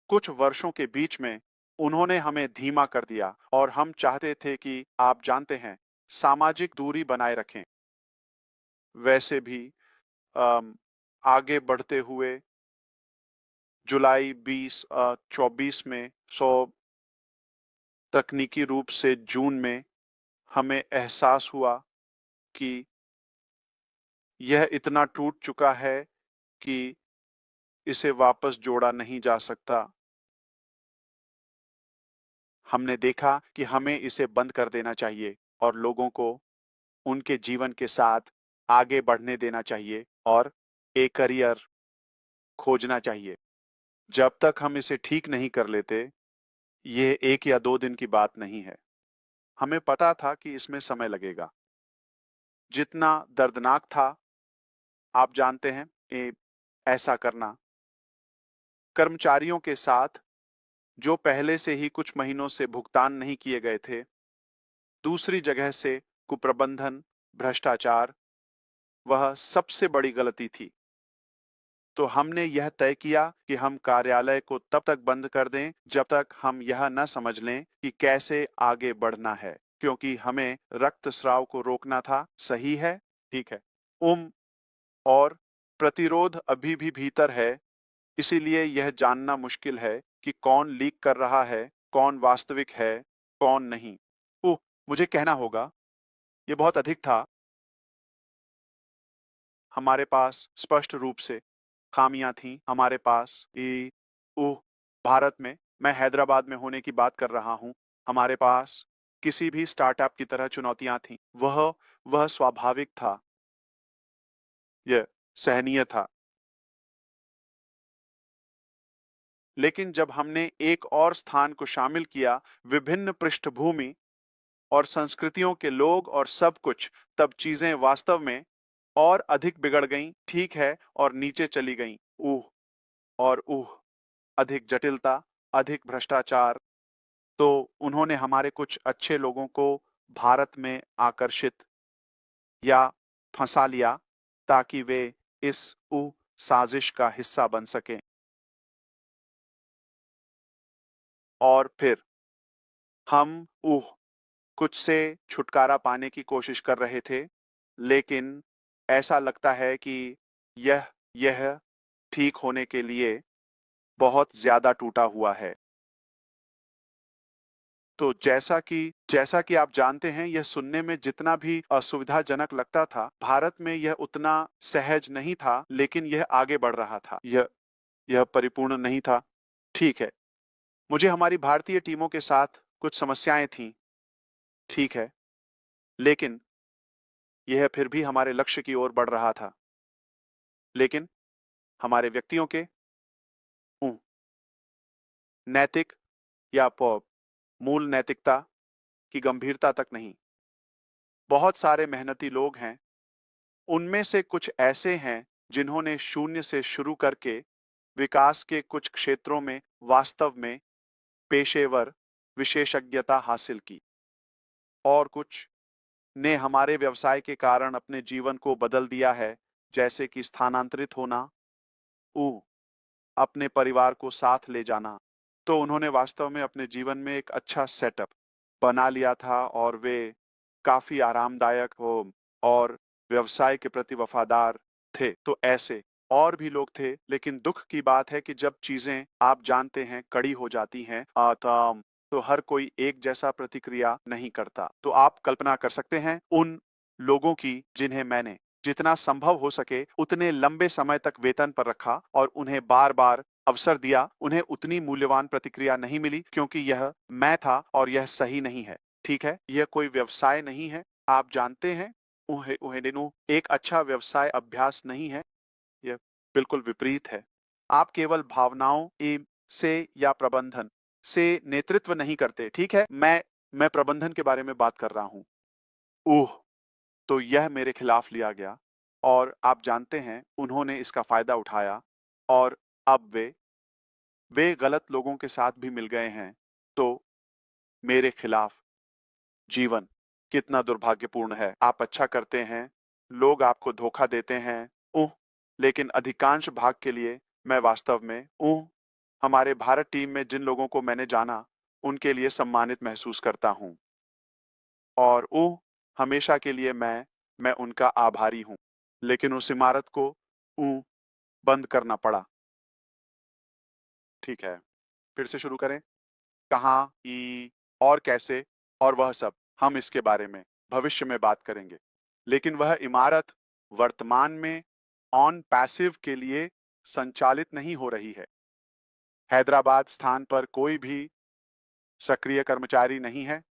कुछ वर्षों के बीच में उन्होंने हमें धीमा कर दिया और हम चाहते थे कि आप जानते हैं, सामाजिक दूरी बनाए रखें। वैसे भी अम, आगे बढ़ते हुए जुलाई 2024 में तकनीकी रूप से जून में हमें एहसास हुआ कि यह इतना टूट चुका है कि इसे वापस जोड़ा नहीं जा सकता। हमने देखा कि हमें इसे बंद कर देना चाहिए और लोगों को उनके जीवन के साथ आगे बढ़ने देना चाहिए और एक करियर खोजना चाहिए। जब तक हम इसे ठीक नहीं कर लेते, ये 1 या 2 दिन की बात नहीं है। हमें पता था कि इसमें समय लगेगा। जितना दर्दनाक था, आप जानते हैं, ऐसा करना कर्मचारियों के साथ जो पहले से ही कुछ महीनों से भुगतान नहीं किए गए थे, दूसरी जगह से कुप्रबंधन, भ्रष्टाचार, वह सबसे बड़ी गलती थी। तो हमने यह तय किया कि हम कार्यालय को तब तक बंद कर दें जब तक हम यह न समझ लें कि कैसे आगे बढ़ना है, क्योंकि हमें रक्तस्राव को रोकना था। सही है? ठीक है। उम और प्रतिरोध अभी भी भीतर है, इसीलिए यह जानना मुश्किल है कि कौन लीक कर रहा है, कौन वास्तविक है, कौन नहीं। मुझे कहना होगा, ये बहुत अधिक था। हमारे पास स्पष्ट रूप से खामियां थीं। हमारे पास भारत में, मैं हैदराबाद में होने की बात कर रहा हूं, हमारे पास किसी भी स्टार्टअप की तरह चुनौतियां थीं। वह स्वाभाविक था, यह सहनीय था। लेकिन जब हमने एक और स्थान को शामिल किया, विभिन्न पृष्ठभूमि और संस्कृतियों के लोग और सब कुछ, तब चीजें वास्तव में और अधिक बिगड़ गईं। ठीक है, और नीचे चली गईं। और अधिक जटिलता, अधिक भ्रष्टाचार। तो उन्होंने हमारे कुछ अच्छे लोगों को भारत में आकर्षित या फंसा लिया ताकि वे इस साजिश का हिस्सा बन सकें। और फिर हम कुछ से छुटकारा पाने की कोशिश कर रहे थे, लेकिन ऐसा लगता है कि यह ठीक होने के लिए बहुत ज़्यादा टूटा हुआ है। तो जैसा कि आप जानते हैं, यह सुनने में जितना भी असुविधाजनक लगता था, भारत में यह उतना सहज नहीं था, लेकिन यह आगे बढ़ रहा था। यह परिपूर्ण नहीं था। ठीक है, मुझे हमारी भारतीय टीमों के साथ कुछ समस्याएं थीं, ठीक है, लेकिन यह फिर भी हमारे लक्ष्य की ओर बढ़ रहा था। लेकिन हमारे व्यक्तियों के उं, नैतिक या मूल नैतिकता की गंभीरता तक नहीं। बहुत सारे मेहनती लोग हैं, उनमें से कुछ ऐसे हैं जिन्होंने शून्य से शुरू करके विकास के कुछ क्षेत्रों में वास्तव में पेशेवर विशेषज्ञता हासिल की, और कुछ ने हमारे व्यवसाय के कारण अपने जीवन को बदल दिया है, जैसे कि स्थानांतरित होना, ऊ अपने परिवार को साथ ले जाना। तो उन्होंने वास्तव में अपने जीवन में एक अच्छा सेटअप बना लिया था, और वे काफी आरामदायक हो और व्यवसाय के प्रति वफादार थे। तो ऐसे और भी लोग थे, लेकिन दुख की बात है कि जब चीजें आप जानते हैं कड़ी हो जाती हैं, तो हर कोई एक जैसा प्रतिक्रिया नहीं करता। तो आप कल्पना कर सकते हैं उन लोगों की जिन्हें मैंने जितना संभव हो सके उतने लंबे समय तक वेतन पर रखा और उन्हें बार बार अवसर दिया। उन्हें उतनी मूल्यवान प्रतिक्रिया नहीं मिली, क्योंकि यह मैं था और यह सही नहीं है। ठीक है, यह कोई व्यवसाय नहीं है। आप जानते हैं, उहेडिनु एक अच्छा व्यवसाय अभ्यास नहीं है। यह बिल्कुल विपरीत है। आप केवल भावनाओं से या प्रबंधन से नेतृत्व नहीं करते। ठीक है, मैं प्रबंधन के बारे में बात कर रहा हूं। ओह, तो यह मेरे खिलाफ लिया गया, और आप जानते हैं उन्होंने इसका फायदा उठाया, और अब वे गलत लोगों के साथ भी मिल गए हैं। तो मेरे खिलाफ जीवन कितना दुर्भाग्यपूर्ण है। आप अच्छा करते हैं, लोग आपको धोखा देते हैं, उह, लेकिन अधिकांश भाग के लिए मैं वास्तव में हमारे भारत टीम में जिन लोगों को मैंने जाना, उनके लिए सम्मानित महसूस करता हूं, और हमेशा के लिए मैं उनका आभारी हूं। लेकिन उस इमारत को ऊ बंद करना पड़ा। ठीक है, फिर से शुरू करें। कहाँ, और कैसे, और वह सब, हम इसके बारे में भविष्य में बात करेंगे। लेकिन वह इमारत वर्तमान में ऑन पैसिव के लिए संचालित नहीं हो रही है। हैदराबाद स्थान पर कोई भी सक्रिय कर्मचारी नहीं है,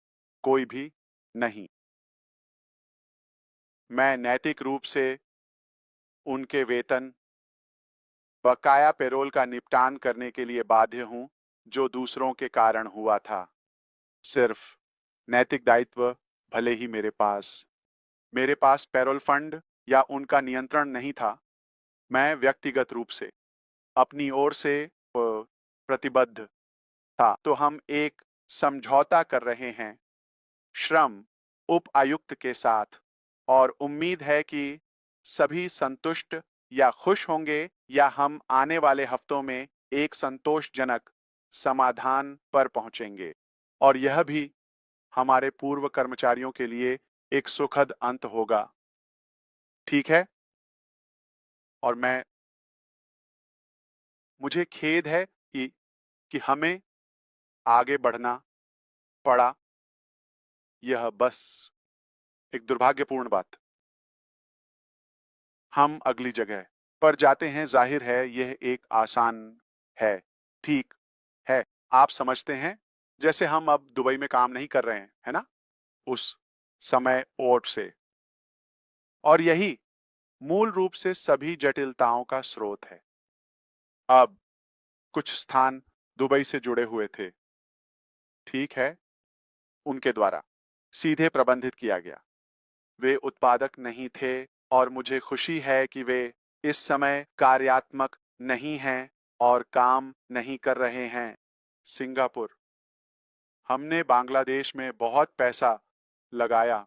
कोई भी नहीं। मैं नैतिक रूप से उनके वेतन, बकाया पेरोल का निपटान करने के लिए बाध्य हूं, जो दूसरों के कारण हुआ था। सिर्फ नैतिक दायित्व, भले ही मेरे पास पेरोल फंड या उनका नियंत्रण नहीं था। मैं व्यक्तिगत रूप से अपनी ओर से प्रतिबद्ध था। तो हम एक समझौता कर रहे हैं श्रम उप आयुक्त के साथ, और उम्मीद है कि सभी संतुष्ट या खुश होंगे, या हम आने वाले हफ्तों में एक संतोषजनक समाधान पर पहुंचेंगे। और यह भी हमारे पूर्व कर्मचारियों के लिए एक सुखद अंत होगा। ठीक है, और मुझे खेद है कि हमें आगे बढ़ना पड़ा। यह बस एक दुर्भाग्यपूर्ण बात। हम अगली जगह पर जाते हैं। जाहिर है यह एक आसान है, ठीक है। आप समझते हैं, जैसे हम अब दुबई में काम नहीं कर रहे हैं, है ना, उस समय ओट से। और यही मूल रूप से सभी जटिलताओं का स्रोत है। अब कुछ स्थान दुबई से जुड़े हुए थे, ठीक है, उनके द्वारा सीधे प्रबंधित किया गया। वे उत्पादक नहीं थे, और मुझे खुशी है कि वे इस समय कार्यात्मक नहीं हैं और काम नहीं कर रहे हैं। सिंगापुर, हमने बांग्लादेश में बहुत पैसा लगाया,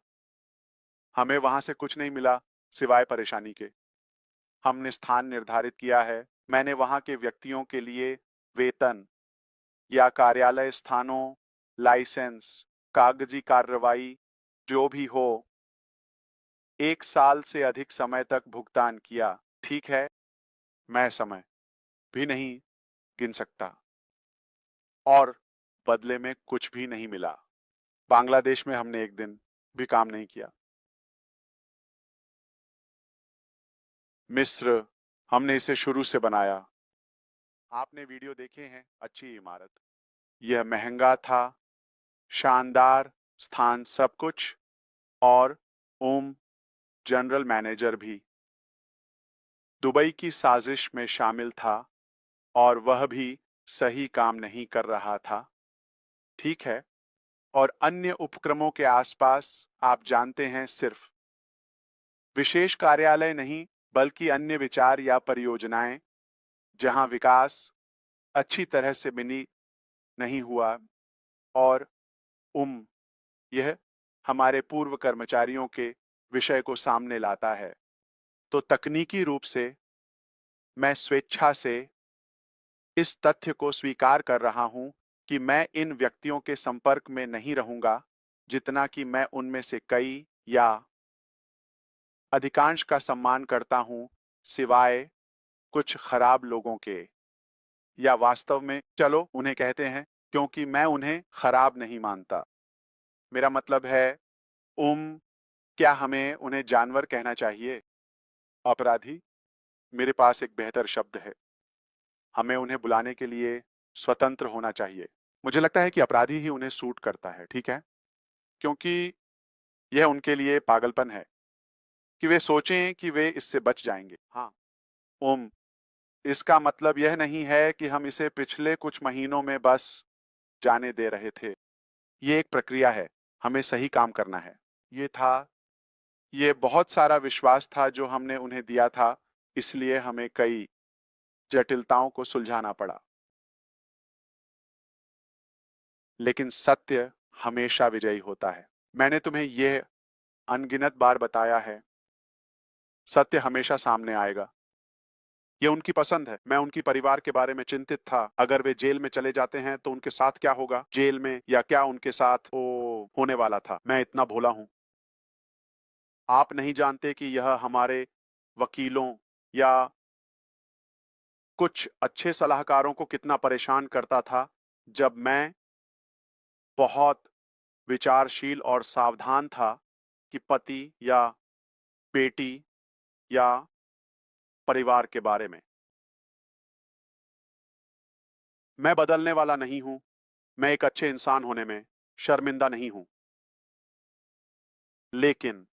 हमें वहां से कुछ नहीं मिला सिवाय परेशानी के। हमने स्थान निर्धारित किया है। मैंने वहां के व्यक्तियों के लिए वेतन या कार्यालय स्थानों, लाइसेंस, कागजी कार्रवाई जो भी हो, 1 साल से अधिक समय तक भुगतान किया। ठीक है, मैं समय भी नहीं गिन सकता और बदले में कुछ भी नहीं मिला। बांग्लादेश में हमने एक दिन भी काम नहीं किया। मिस्र, हमने इसे शुरू से बनाया। आपने वीडियो देखे हैं, अच्छी इमारत। यह महंगा था, शानदार स्थान सब कुछ, और जनरल मैनेजर भी दुबई की साजिश में शामिल था और वह भी सही काम नहीं कर रहा था। ठीक है, और अन्य उपक्रमों के आसपास आप जानते हैं, सिर्फ विशेष कार्यालय नहीं बल्कि अन्य विचार या परियोजनाएं जहां विकास अच्छी तरह से मिनी नहीं हुआ। और उम यह हमारे पूर्व कर्मचारियों के विषय को सामने लाता है। तो तकनीकी रूप से मैं स्वेच्छा से इस तथ्य को स्वीकार कर रहा हूं कि मैं इन व्यक्तियों के संपर्क में नहीं रहूंगा जितना कि मैं उनमें से कई या अधिकांश का सम्मान करता हूं, सिवाय कुछ खराब लोगों के। या वास्तव में चलो उन्हें कहते हैं, क्योंकि मैं उन्हें खराब नहीं मानता। मेरा मतलब है, उम क्या हमें उन्हें जानवर कहना चाहिए? अपराधी? मेरे पास एक बेहतर शब्द है। हमें उन्हें बुलाने के लिए स्वतंत्र होना चाहिए। मुझे लगता है कि अपराधी ही उन्हें सूट करता है, ठीक है? क्योंकि यह उनके लिए पागलपन है कि वे सोचें कि वे इससे बच जाएंगे। हाँ, उम इसका मतलब यह नहीं है कि हम इसे पिछले कुछ महीनों में बस जाने दे रहे थे। ये एक प्रक्रिया है, हमें सही काम करना है। ये था, ये बहुत सारा विश्वास था जो हमने उन्हें दिया था, इसलिए हमें कई जटिलताओं को सुलझाना पड़ा। लेकिन सत्य हमेशा विजयी होता है। मैंने तुम्हें यह अनगिनत बार बताया है, सत्य हमेशा सामने आएगा। ये उनकी पसंद है। मैं उनकी परिवार के बारे में चिंतित था। अगर वे जेल में चले जाते हैं तो उनके साथ क्या होगा? जेल में या क्या उनके साथ होने वाला था? मैं इतना भोला हूं। आप नहीं जानते कि यह हमारे वकीलों या कुछ अच्छे सलाहकारों को कितना परेशान करता था जब मैं बहुत विचारशील और सावधान था कि पति या बेटी या परिवार के बारे में। मैं बदलने वाला नहीं हूं। मैं एक अच्छे इंसान होने में शर्मिंदा नहीं हूं। लेकिन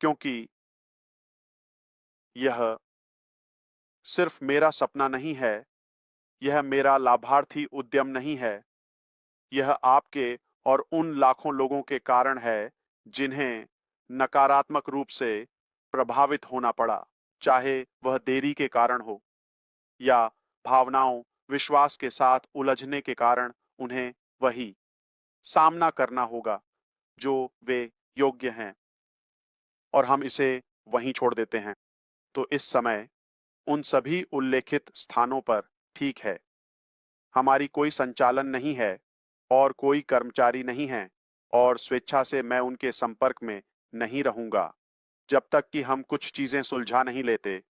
क्योंकि यह सिर्फ मेरा सपना नहीं है, यह मेरा लाभार्थी उद्यम नहीं है, यह आपके और उन लाखों लोगों के कारण है जिन्हें नकारात्मक रूप से प्रभावित होना पड़ा, चाहे वह देरी के कारण हो या भावनाओं विश्वास के साथ उलझने के कारण। उन्हें वही सामना करना होगा जो वे योग्य हैं, और हम इसे वहीं छोड़ देते हैं। तो इस समय उन सभी उल्लेखित स्थानों पर, ठीक है, हमारी कोई संचालन नहीं है और कोई कर्मचारी नहीं है, और स्वेच्छा से मैं उनके संपर्क में नहीं रहूंगा जब तक कि हम कुछ चीजें सुलझा नहीं लेते,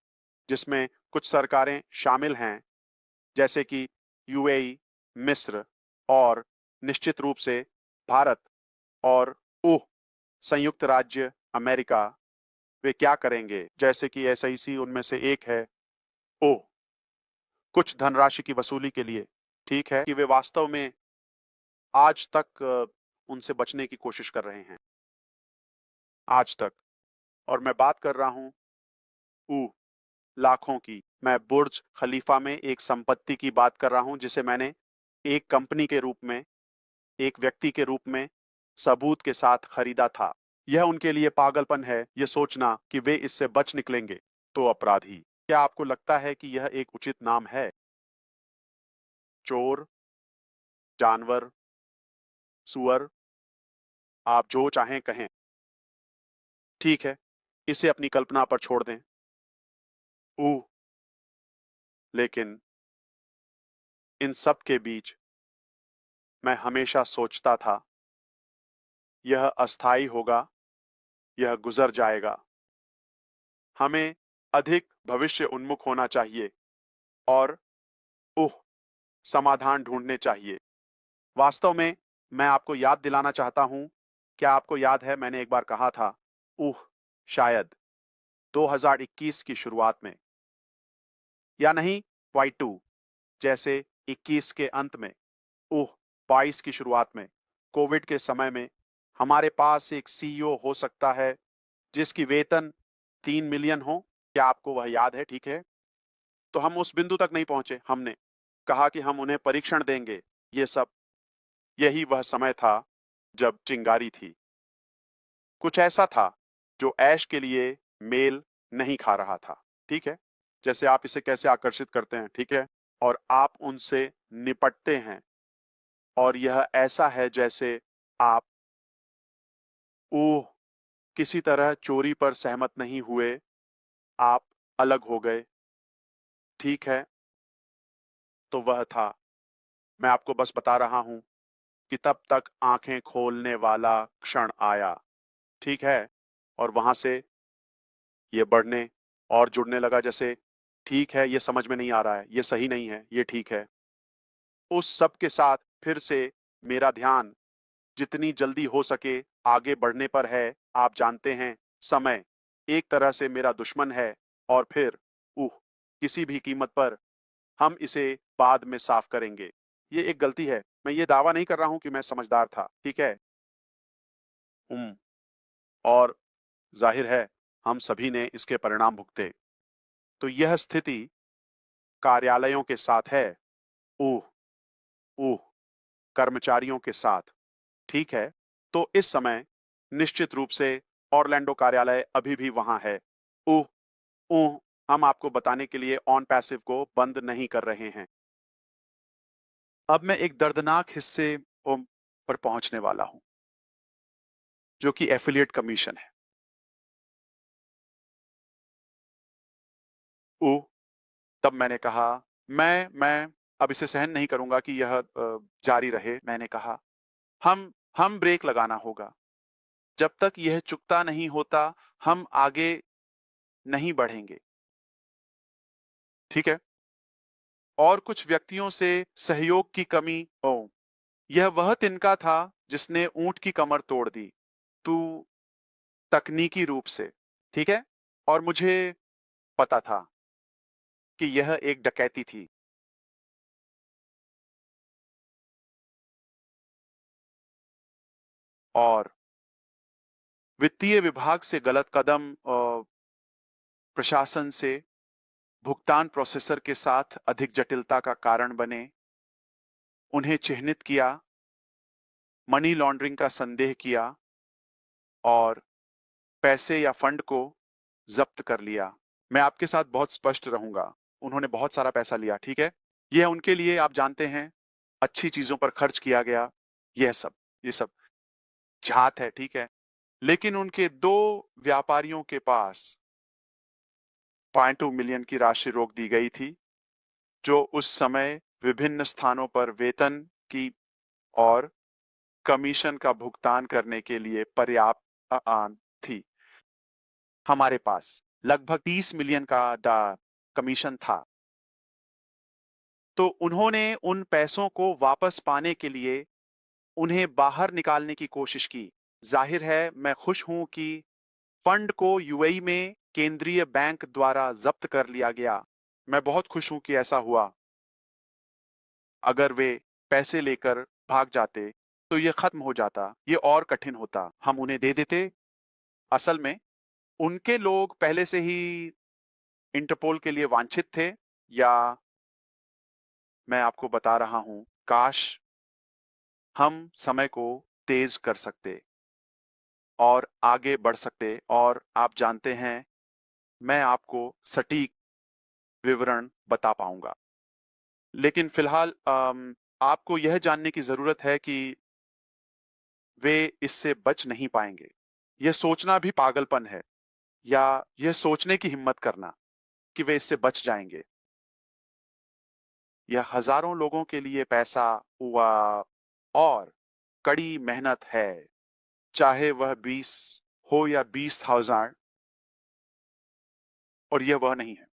जिसमें कुछ सरकारें शामिल हैं, जैसे कि यूएई, मिस्र और निश्चित रूप से भारत और संयुक्त राज्य अमेरिका। वे क्या करेंगे? जैसे कि एसआईसी उनमें से एक है। ओह, कुछ धनराशि की वसूली के लिए। ठीक है कि वे वास्तव में आज तक उनसे बचने की कोशिश कर रहे हैं, आज तक। और मैं बात कर रहा हूं ऊ लाखों की। मैं बुर्ज खलीफा में एक संपत्ति की बात कर रहा हूं जिसे मैंने एक कंपनी के रूप में, एक व्यक्ति के रूप में सबूत के साथ खरीदा था। यह उनके लिए पागलपन है यह सोचना कि वे इससे बच निकलेंगे। तो अपराधी, क्या आपको लगता है कि यह एक उचित नाम है? चोर, जानवर, सुअर, आप जो चाहें कहें। ठीक है, इसे अपनी कल्पना पर छोड़ दें। ऊ लेकिन इन सब के बीच मैं हमेशा सोचता था यह अस्थायी होगा, यह गुजर जाएगा। हमें अधिक भविष्य उन्मुख होना चाहिए और उह समाधान ढूंढने चाहिए। वास्तव में मैं आपको याद दिलाना चाहता हूं, क्या आपको याद है मैंने एक बार कहा था, उह शायद 2021 की शुरुआत में, या नहीं, Y2 जैसे 21 के अंत में, उह 22 की शुरुआत में, कोविड के समय में हमारे पास एक सीईओ हो सकता है जिसकी वेतन 3 मिलियन हो। क्या आपको वह याद है? ठीक है। तो हम उस बिंदु तक नहीं पहुंचे। हमने कहा कि हम उन्हें परीक्षण देंगे। ये सब, यही वह समय था जब चिंगारी थी। कुछ ऐसा था जो ऐश के लिए मेल नहीं खा रहा था। ठीक है? जैसे आप इसे कैसे आकर्षित करते हैं, ठीक है? और आप उनसे निपटते हैं और यह ऐसा है जैसे आप ओह किसी तरह चोरी पर सहमत नहीं हुए, आप अलग हो गए। ठीक है? तो वह था। मैं आपको बस बता रहा हूं कि तब तक आंखें खोलने वाला क्षण आया। ठीक है? और वहां से ये बढ़ने और जुड़ने लगा, जैसे ठीक है, ये समझ में नहीं आ रहा है, ये सही नहीं है, ये ठीक है। उस सब के साथ फिर से मेरा ध्यान जितनी जल्दी हो सके आगे बढ़ने पर है। आप जानते हैं, समय एक तरह से मेरा दुश्मन है। और फिर उह किसी भी कीमत पर हम इसे बाद में साफ करेंगे। ये एक गलती है। मैं ये दावा नहीं कर रहा हूं कि मैं समझदार था, ठीक है? हम्म। और जाहिर है हम सभी ने इसके परिणाम भुगते। तो यह स्थिति कार्यालयों के साथ है। ओह, ओह, कर्मचारियों के साथ। ठीक है? तो इस समय निश्चित रूप से ऑरलैंडो कार्यालय अभी भी वहां है। ओह, ओह, हम आपको बताने के लिए ऑन पैसिव को बंद नहीं कर रहे हैं। अब मैं एक दर्दनाक हिस्से पर पहुंचने वाला हूं, जो कि एफिलिएट कमीशन है। ओह, तब मैंने कहा, मैं अब इसे सहन नहीं करूंगा कि यह जारी रहे। मैंने कहा, हम ब्रेक लगाना होगा। जब तक यह चुकता नहीं होता, हम आगे नहीं बढ़ेंगे। ठीक है? और कुछ व्यक्तियों से सहयोग की कमी। ओ, यह वह तिनका था जिसने ऊंट की कमर तोड़ दी। तू तकनीकी रूप से। ठीक है? और मुझे पता था कि यह एक डकैती थी। और वित्तीय विभाग से गलत कदम, प्रशासन से भुगतान प्रोसेसर के साथ अधिक जटिलता का कारण बने। उन्हें चिह्नित किया, मनी लॉन्ड्रिंग का संदेह किया और पैसे या फंड को जब्त कर लिया। मैं आपके साथ बहुत स्पष्ट रहूंगा। उन्होंने बहुत सारा पैसा लिया। ठीक है? यह उनके लिए, आप जानते हैं, अच्छी चीजों पर खर्च किया गया। ये सब झात है। ठीक है? लेकिन उनके दो व्यापारियों के पास 0.2 मिलियन की राशि रोक दी गई थी, जो उस समय विभिन्न स्थानों पर वेतन की और कमीशन का भुगतान करने के लिए पर्याप्त थी। हमारे पास लगभग 30 मिलियन का कमीशन था। तो उन्होंने उन पैसों को वापस पाने के लिए उन्हें बाहर निकालने की कोशिश की। जाहिर है मैं खुश हूं कि फंड को यूएई में केंद्रीय बैंक द्वारा जब्त कर लिया गया। मैं बहुत खुश हूं कि ऐसा हुआ। अगर वे पैसे लेकर भाग जाते तो ये खत्म हो जाता, ये और कठिन होता। हम उन्हें दे देते। असल में उनके लोग पहले से ही इंटरपोल के लिए वांछित थे, या मैं आपको बता रहा हूं, काश हम समय को तेज कर सकते और आगे बढ़ सकते। और आप जानते हैं, मैं आपको सटीक विवरण बता पाऊंगा। लेकिन फिलहाल आपको यह जानने की जरूरत है कि वे इससे बच नहीं पाएंगे। यह सोचना भी पागलपन है, या यह सोचने की हिम्मत करना कि वे इससे बच जाएंगे। यह हजारों लोगों के लिए पैसा हुआ और कड़ी मेहनत है। चाहे वह 20 हो या 20,000, और यह वह नहीं है।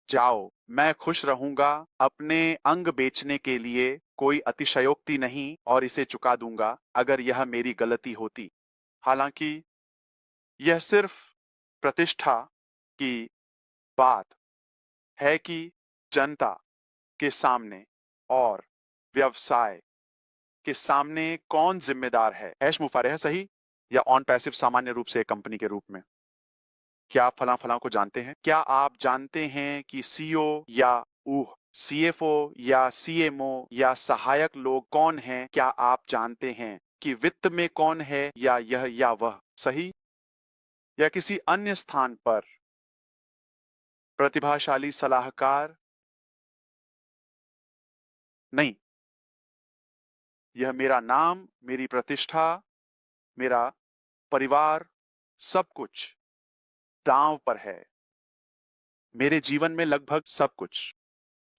जाओ, मैं खुश रहूंगा, अपने अंग बेचने के लिए कोई अतिशयोक्ति नहीं, और इसे चुका दूंगा अगर यह मेरी गलती होती। हालांकि यह सिर्फ प्रतिष्ठा की बात है कि जनता के सामने और व्यवसाय के सामने कौन जिम्मेदार है। ऐश मुफारह सही या ऑन पैसिव सामान्य रूप से एक कंपनी के रूप में। क्या आप फलां फलां को जानते हैं? क्या आप जानते हैं कि सीईओ या सीएफओ या सीएमओ या सहायक लोग कौन हैं? क्या आप जानते हैं कि वित्त में कौन है, या यह या वह सही, या किसी अन्य स्थान पर प्रतिभाशाली सलाहकार? नहीं, यह मेरा नाम, मेरी प्रतिष्ठा, मेरा परिवार, सब कुछ दांव पर है। मेरे जीवन में लगभग सब कुछ।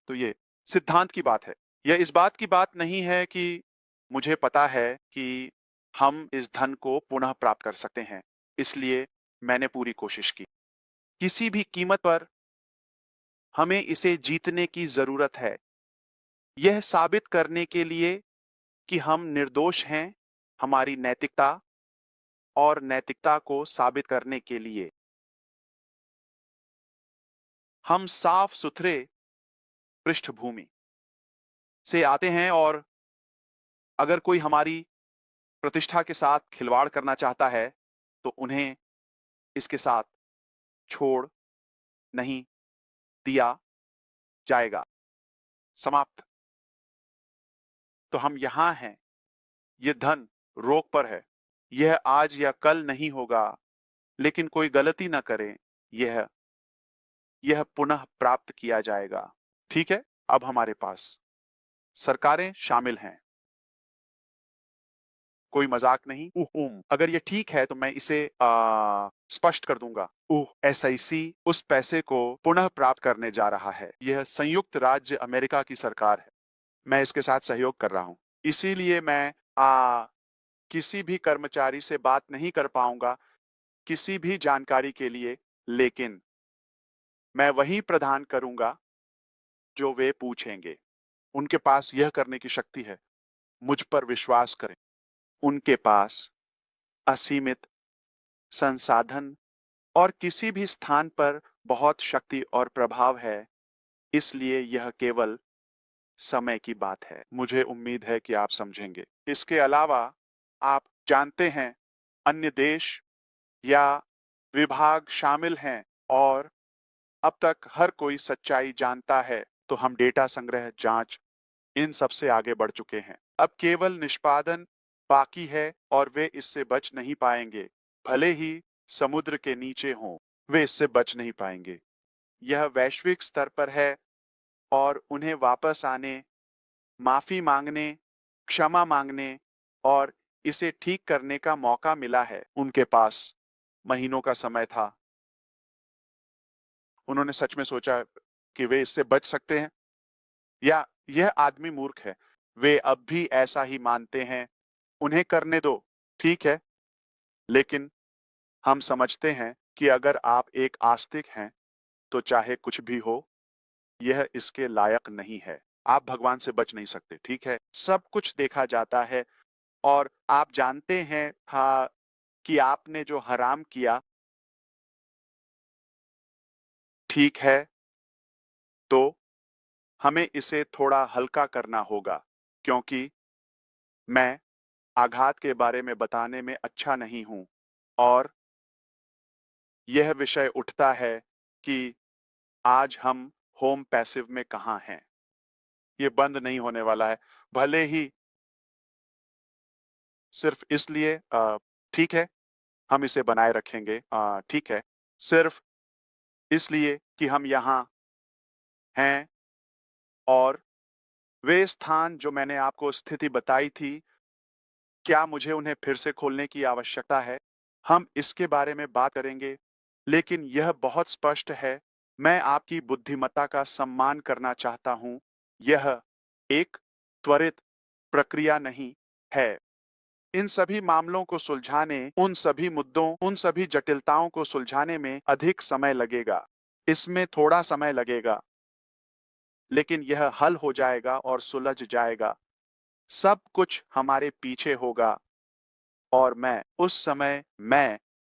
तो ये सिद्धांत की बात है। यह इस बात की बात नहीं है कि मुझे पता है कि हम इस धन को पुनः प्राप्त कर सकते हैं, इसलिए मैंने पूरी कोशिश की। किसी भी कीमत पर हमें इसे जीतने की जरूरत है, यह साबित करने के लिए कि हम निर्दोष हैं, हमारी नैतिकता, और नैतिकता को साबित करने के लिए हम साफ सुथरे पृष्ठभूमि से आते हैं, और अगर कोई हमारी प्रतिष्ठा के साथ खिलवाड़ करना चाहता है तो उन्हें इसके साथ छोड़ नहीं दिया जाएगा। समाप्त। तो हम यहां हैं। यह धन रोक पर है। यह आज या कल नहीं होगा, लेकिन कोई गलती ना करें, यह यह पुनः प्राप्त किया जाएगा। ठीक है, अब हमारे पास सरकारें शामिल हैं। कोई मजाक नहीं। अगर ये ठीक है तो मैं इसे स्पष्ट कर दूंगा। एसआईसी उस पैसे को पुनः प्राप्त करने जा रहा है। यह संयुक्त राज्य अमेरिका की सरकार है। मैं इसके साथ सहयोग कर रहा हूं, इसीलिए मैं किसी भी कर्मचारी से बात नहीं कर पाऊंगा किसी भी जानकारी के लिए, लेकिन मैं वही प्रदान करूंगा जो वे पूछेंगे। उनके पास यह करने की शक्ति है। मुझ पर विश्वास करें। उनके पास असीमित संसाधन और किसी भी स्थान पर बहुत शक्ति और प्रभाव है, इसलिए यह केवल समय की बात है। मुझे उम्मीद है कि आप समझेंगे। इसके अलावा आप जानते हैं अन्य देश या विभाग शामिल हैं, और अब तक हर कोई सच्चाई जानता है, तो हम डेटा संग्रह, जांच, इन सब से आगे बढ़ चुके हैं। अब केवल निष्पादन बाकी है, और वे इससे बच नहीं पाएंगे। भले ही समुद्र के नीचे हों, वे इससे बच नहीं पाएंगे। यह वैश्विक स्तर पर है, और उन्हें वापस आने, माफी मांगने, क्षमा मांगने और इसे ठीक करने का मौका मिला है। उनके पास महीनों का समय था। उन्होंने सच में सोचा कि वे इससे बच सकते हैं, या यह आदमी मूर्ख है। वे अब भी ऐसा ही मानते हैं। उन्हें करने दो। ठीक है, लेकिन हम समझते हैं कि अगर आप एक आस्तिक हैं तो चाहे कुछ भी हो, यह इसके लायक नहीं है। आप भगवान से बच नहीं सकते। ठीक है, सब कुछ देखा जाता है, और आप जानते हैं हाँ कि आपने जो हराम किया, ठीक है, तो हमें इसे थोड़ा हल्का करना होगा, क्योंकि मैं आघात के बारे में बताने में अच्छा नहीं हूं, और यह विषय उठता है कि आज हम होम पैसिव में कहां हैं। ये बंद नहीं होने वाला है, भले ही सिर्फ इसलिए ठीक है, हम इसे बनाए रखेंगे। ठीक है, सिर्फ इसलिए कि हम यहाँ हैं, और वे स्थान जो मैंने आपको स्थिति बताई थी, क्या मुझे उन्हें फिर से खोलने की आवश्यकता है? हम इसके बारे में बात करेंगे, लेकिन यह बहुत स्पष्ट है। मैं आपकी बुद्धिमत्ता का सम्मान करना चाहता हूं। यह एक त्वरित प्रक्रिया नहीं है। इन सभी मामलों को सुलझाने, उन सभी मुद्दों, उन सभी जटिलताओं को सुलझाने में अधिक समय लगेगा। इसमें थोड़ा समय लगेगा, लेकिन यह हल हो जाएगा और सुलझ जाएगा। सब कुछ हमारे पीछे होगा और मैं,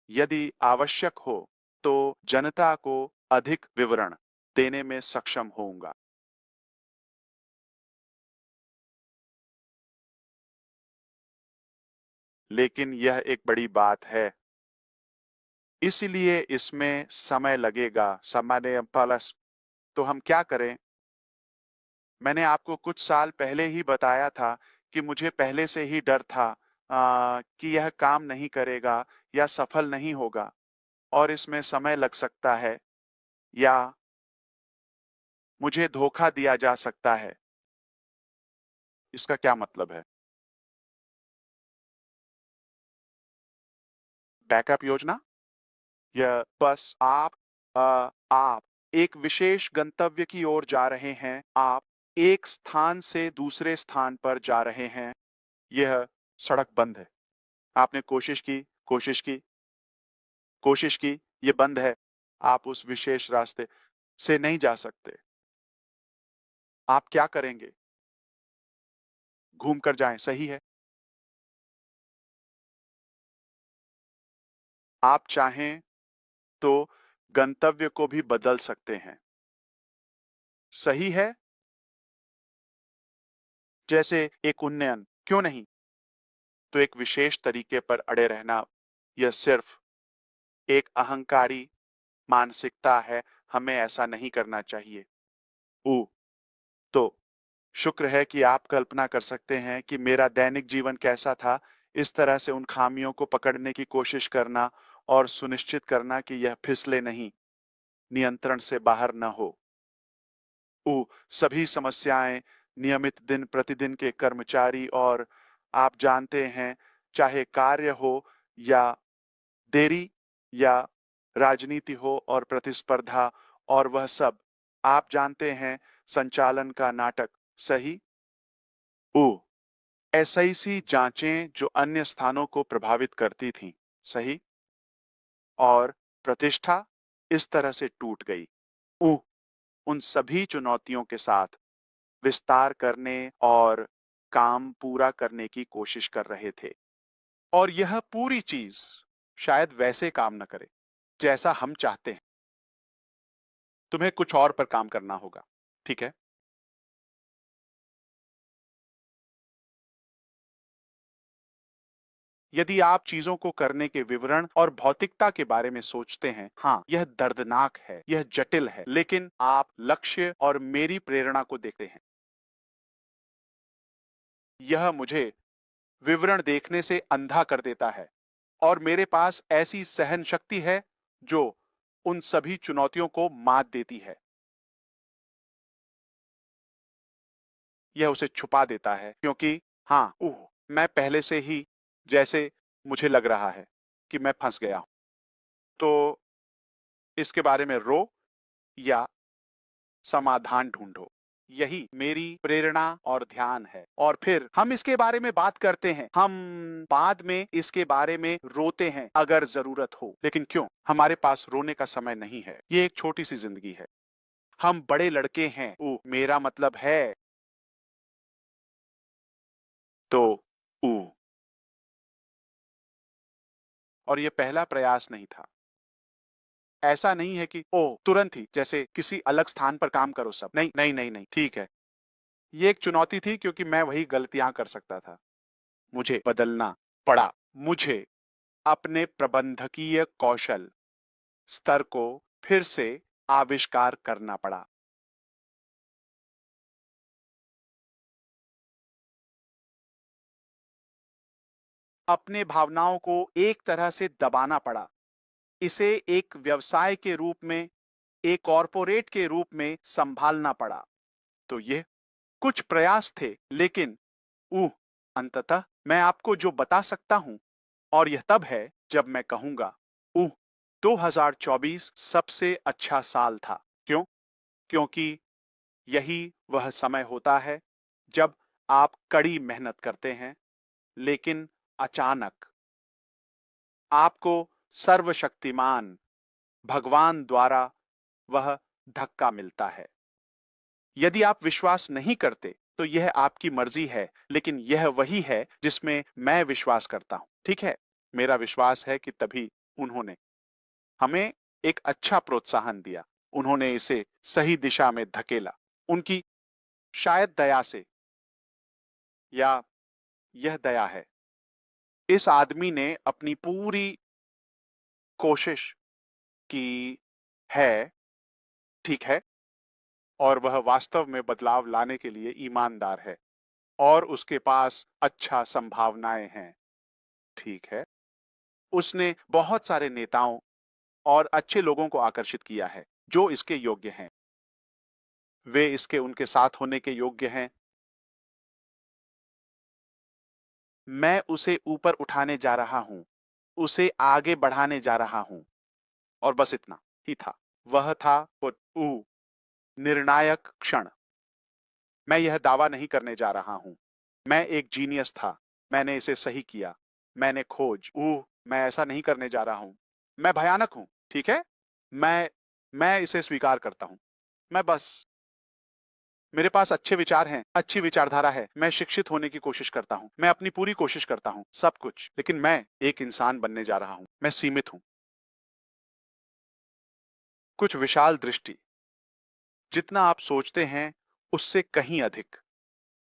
यदि आवश्यक हो, तो जनता को अधिक विवरण देने में सक्षम होऊंगा। लेकिन यह एक बड़ी बात है, इसलिए इसमें समय लगेगा, समय प्लस। तो हम क्या करें? मैंने आपको कुछ साल पहले ही बताया था कि मुझे पहले से ही डर था कि यह काम नहीं करेगा या सफल नहीं होगा और इसमें समय लग सकता है या मुझे धोखा दिया जा सकता है। इसका क्या मतलब है? बैकअप योजना? यह बस आप एक विशेष गंतव्य की ओर जा रहे हैं। आप एक स्थान से दूसरे स्थान पर जा रहे हैं। यह सड़क बंद है। आपने कोशिश की, ये बंद है। आप उस विशेष रास्ते से नहीं जा सकते। आप क्या करेंगे? घूम कर जाएं, सही है। आप चाहें तो गंतव्य को भी बदल सकते हैं। सही है। जैसे एक उन्नयन, क्यों नहीं? तो एक विशेष तरीके पर अड़े रहना, यह सिर्फ एक अहंकारी मानसिकता है। हमें ऐसा नहीं करना चाहिए। ओ, तो शुक्र है कि आप कल्पना कर सकते हैं कि मेरा दैनिक जीवन कैसा था। इस तरह से उन खामियों को पकड़ने की कोशिश करना और सुनिश्चित करना कि यह फिसले नहीं, नियंत्रण से बाहर न हो। सभी समस्याएं, नियमित दिन प्रतिदिन के कर्मचारी और आप जानते हैं, चाहे कार्य हो या देरी या राजनीति हो और प्रतिस्पर्धा और वह सब, आप जानते हैं, संचालन का नाटक, सही? ओ एसआईसी जांचें जो अन्य स्थानों को प्रभावित करती थीं, सही? और प्रतिष्ठा इस तरह से टूट गई। ऊ उन सभी चुनौतियों के साथ विस्तार करने और काम पूरा करने की कोशिश कर रहे थे। और यह पूरी चीज शायद वैसे काम न करे जैसा हम चाहते हैं। तुम्हें कुछ और पर काम करना होगा, ठीक है? यदि आप चीजों को करने के विवरण और भौतिकता के बारे में सोचते हैं, हाँ, यह दर्दनाक है, यह जटिल है, लेकिन आप लक्ष्य और मेरी प्रेरणा को देखते हैं। यह मुझे विवरण देखने से अंधा कर देता है और मेरे पास ऐसी सहन शक्ति है जो उन सभी चुनौतियों को मात देती है। यह उसे छुपा देता है क्योंकि हाँ, मैं पहले से ही जैसे मुझे लग रहा है कि मैं फंस गया हूं। तो इसके बारे में रो या समाधान ढूंढो। यही मेरी प्रेरणा और ध्यान है। और फिर हम इसके बारे में बात करते हैं। हम बाद में इसके बारे में रोते हैं अगर जरूरत हो। लेकिन क्यों? हमारे पास रोने का समय नहीं है। ये एक छोटी सी जिंदगी है। हम बड़े लड़के हैं। मेरा मतलब है। तो ऊ और ये पहला प्रयास नहीं था। ऐसा नहीं है कि तुरंत ही जैसे किसी अलग स्थान पर काम करो सब। नहीं नहीं नहीं नहीं, ठीक है। ये एक चुनौती थी क्योंकि मैं वही गलतियां कर सकता था। मुझे बदलना पड़ा। मुझे अपने प्रबंधकीय कौशल स्तर को फिर से आविष्कार करना पड़ा। अपने भावनाओं को एक तरह से दबाना पड़ा। इसे एक व्यवसाय के रूप में, एक कॉरपोरेट के रूप में संभालना पड़ा। तो ये कुछ प्रयास थे, लेकिन ऊह अंततः मैं आपको जो बता सकता हूं और यह तब है जब मैं कहूंगा, ऊह 2024 सबसे अच्छा साल था। क्यों? क्योंकि यही वह समय होता है जब आप कड़ी मेहनत करते हैं, लेकिन अचानक आपको सर्वशक्तिमान भगवान द्वारा वह धक्का मिलता है। यदि आप विश्वास नहीं करते तो यह आपकी मर्जी है, लेकिन यह वही है जिसमें मैं विश्वास करता हूं। ठीक है, मेरा विश्वास है कि तभी उन्होंने हमें एक अच्छा प्रोत्साहन दिया। उन्होंने इसे सही दिशा में धकेला। उनकी शायद दया से, या यह दया है। इस आदमी ने अपनी पूरी कोशिश की है, ठीक है, और वह वास्तव में बदलाव लाने के लिए ईमानदार है और उसके पास अच्छा संभावनाएं हैं। ठीक है, उसने बहुत सारे नेताओं और अच्छे लोगों को आकर्षित किया है जो इसके योग्य हैं। वे इसके उनके साथ होने के योग्य हैं। मैं उसे ऊपर उठाने जा रहा हूं, उसे आगे बढ़ाने जा रहा हूं। और बस इतना ही था। वह था वो निर्णायक क्षण। मैं यह दावा नहीं करने जा रहा हूं मैं एक जीनियस था, मैंने इसे सही किया, मैंने खोज मैं ऐसा नहीं करने जा रहा हूं। मैं भयानक हूं, ठीक है, मैं मैं इसे स्वीकार करता हूं। मैं बस मेरे पास अच्छे विचार हैं, अच्छी विचारधारा है, मैं शिक्षित होने की कोशिश करता हूं, मैं अपनी पूरी कोशिश करता हूं, सब कुछ, लेकिन मैं एक इंसान बनने जा रहा हूं। मैं सीमित हूं। कुछ विशाल दृष्टि, जितना आप सोचते हैं उससे कहीं अधिक,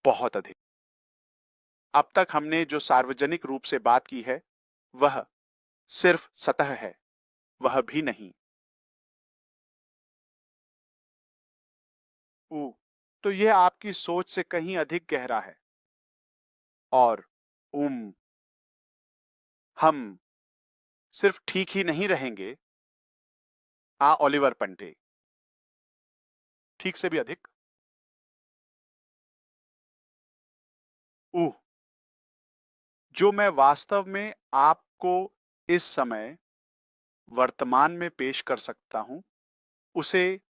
बहुत अधिक। अब तक हमने जो सार्वजनिक रूप से बात की है वह सिर्फ सतह है, वह भी नहीं। ऊ, तो यह आपकी सोच से कहीं अधिक गहरा है। और हम सिर्फ ठीक ही नहीं रहेंगे। ओलिवर पंटे, ठीक से भी अधिक। ऊ, जो मैं वास्तव में आपको इस समय वर्तमान में पेश कर सकता हूं उसे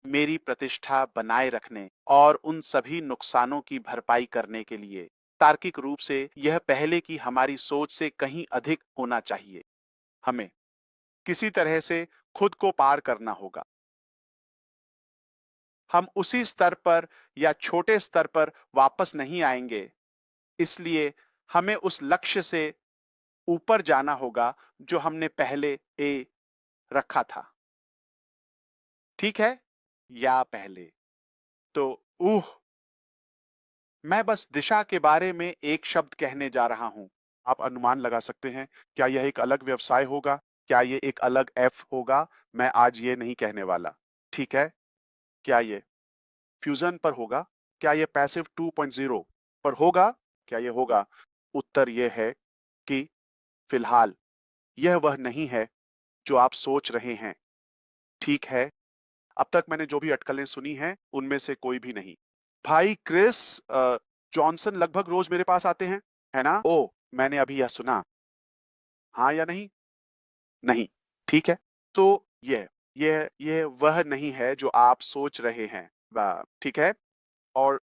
मेरी प्रतिष्ठा बनाए रखने और उन सभी नुकसानों की भरपाई करने के लिए। तार्किक रूप से यह पहले की हमारी सोच से कहीं अधिक होना चाहिए। हमें किसी तरह से खुद को पार करना होगा। हम उसी स्तर पर या छोटे स्तर पर वापस नहीं आएंगे। इसलिए हमें उस लक्ष्य से ऊपर जाना होगा जो हमने पहले रखा था। ठीक है, या पहले तो ऊह मैं बस दिशा के बारे में एक शब्द कहने जा रहा हूं। आप अनुमान लगा सकते हैं, क्या यह एक अलग व्यवसाय होगा, क्या यह एक अलग एफ होगा। मैं आज ये नहीं कहने वाला, ठीक है। क्या यह फ्यूजन पर होगा, क्या यह पैसिव 2.0 पर होगा, क्या यह होगा। उत्तर यह है कि फिलहाल यह वह नहीं है जो आप सोच रहे हैं। ठीक है, अब तक मैंने जो भी अटकलें सुनी हैं उनमें से कोई भी नहीं। भाई क्रिस जॉनसन लगभग रोज मेरे पास आते हैं, है ना। ओ, मैंने अभी यह सुना। हाँ या नहीं। नहीं, ठीक है। तो यह वह नहीं है जो आप सोच रहे हैं, ठीक है। और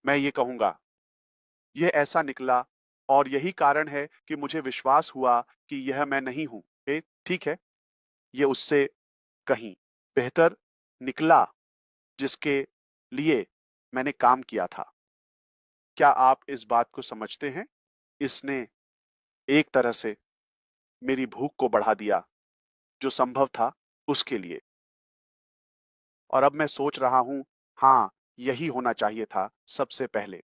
मैं ये कहूंगा, यह ऐसा निकला और यही कारण है कि मुझे विश्वास हुआ कि यह मैं नहीं हूं। ठीक है, यह उससे कहीं बेहतर निकला जिसके लिए मैंने काम किया था। क्या आप इस बात को समझते हैं। इसने एक तरह से मेरी भूख को बढ़ा दिया जो संभव था उसके लिए। और अब मैं सोच रहा हूं, हाँ, यही होना चाहिए था सबसे पहले।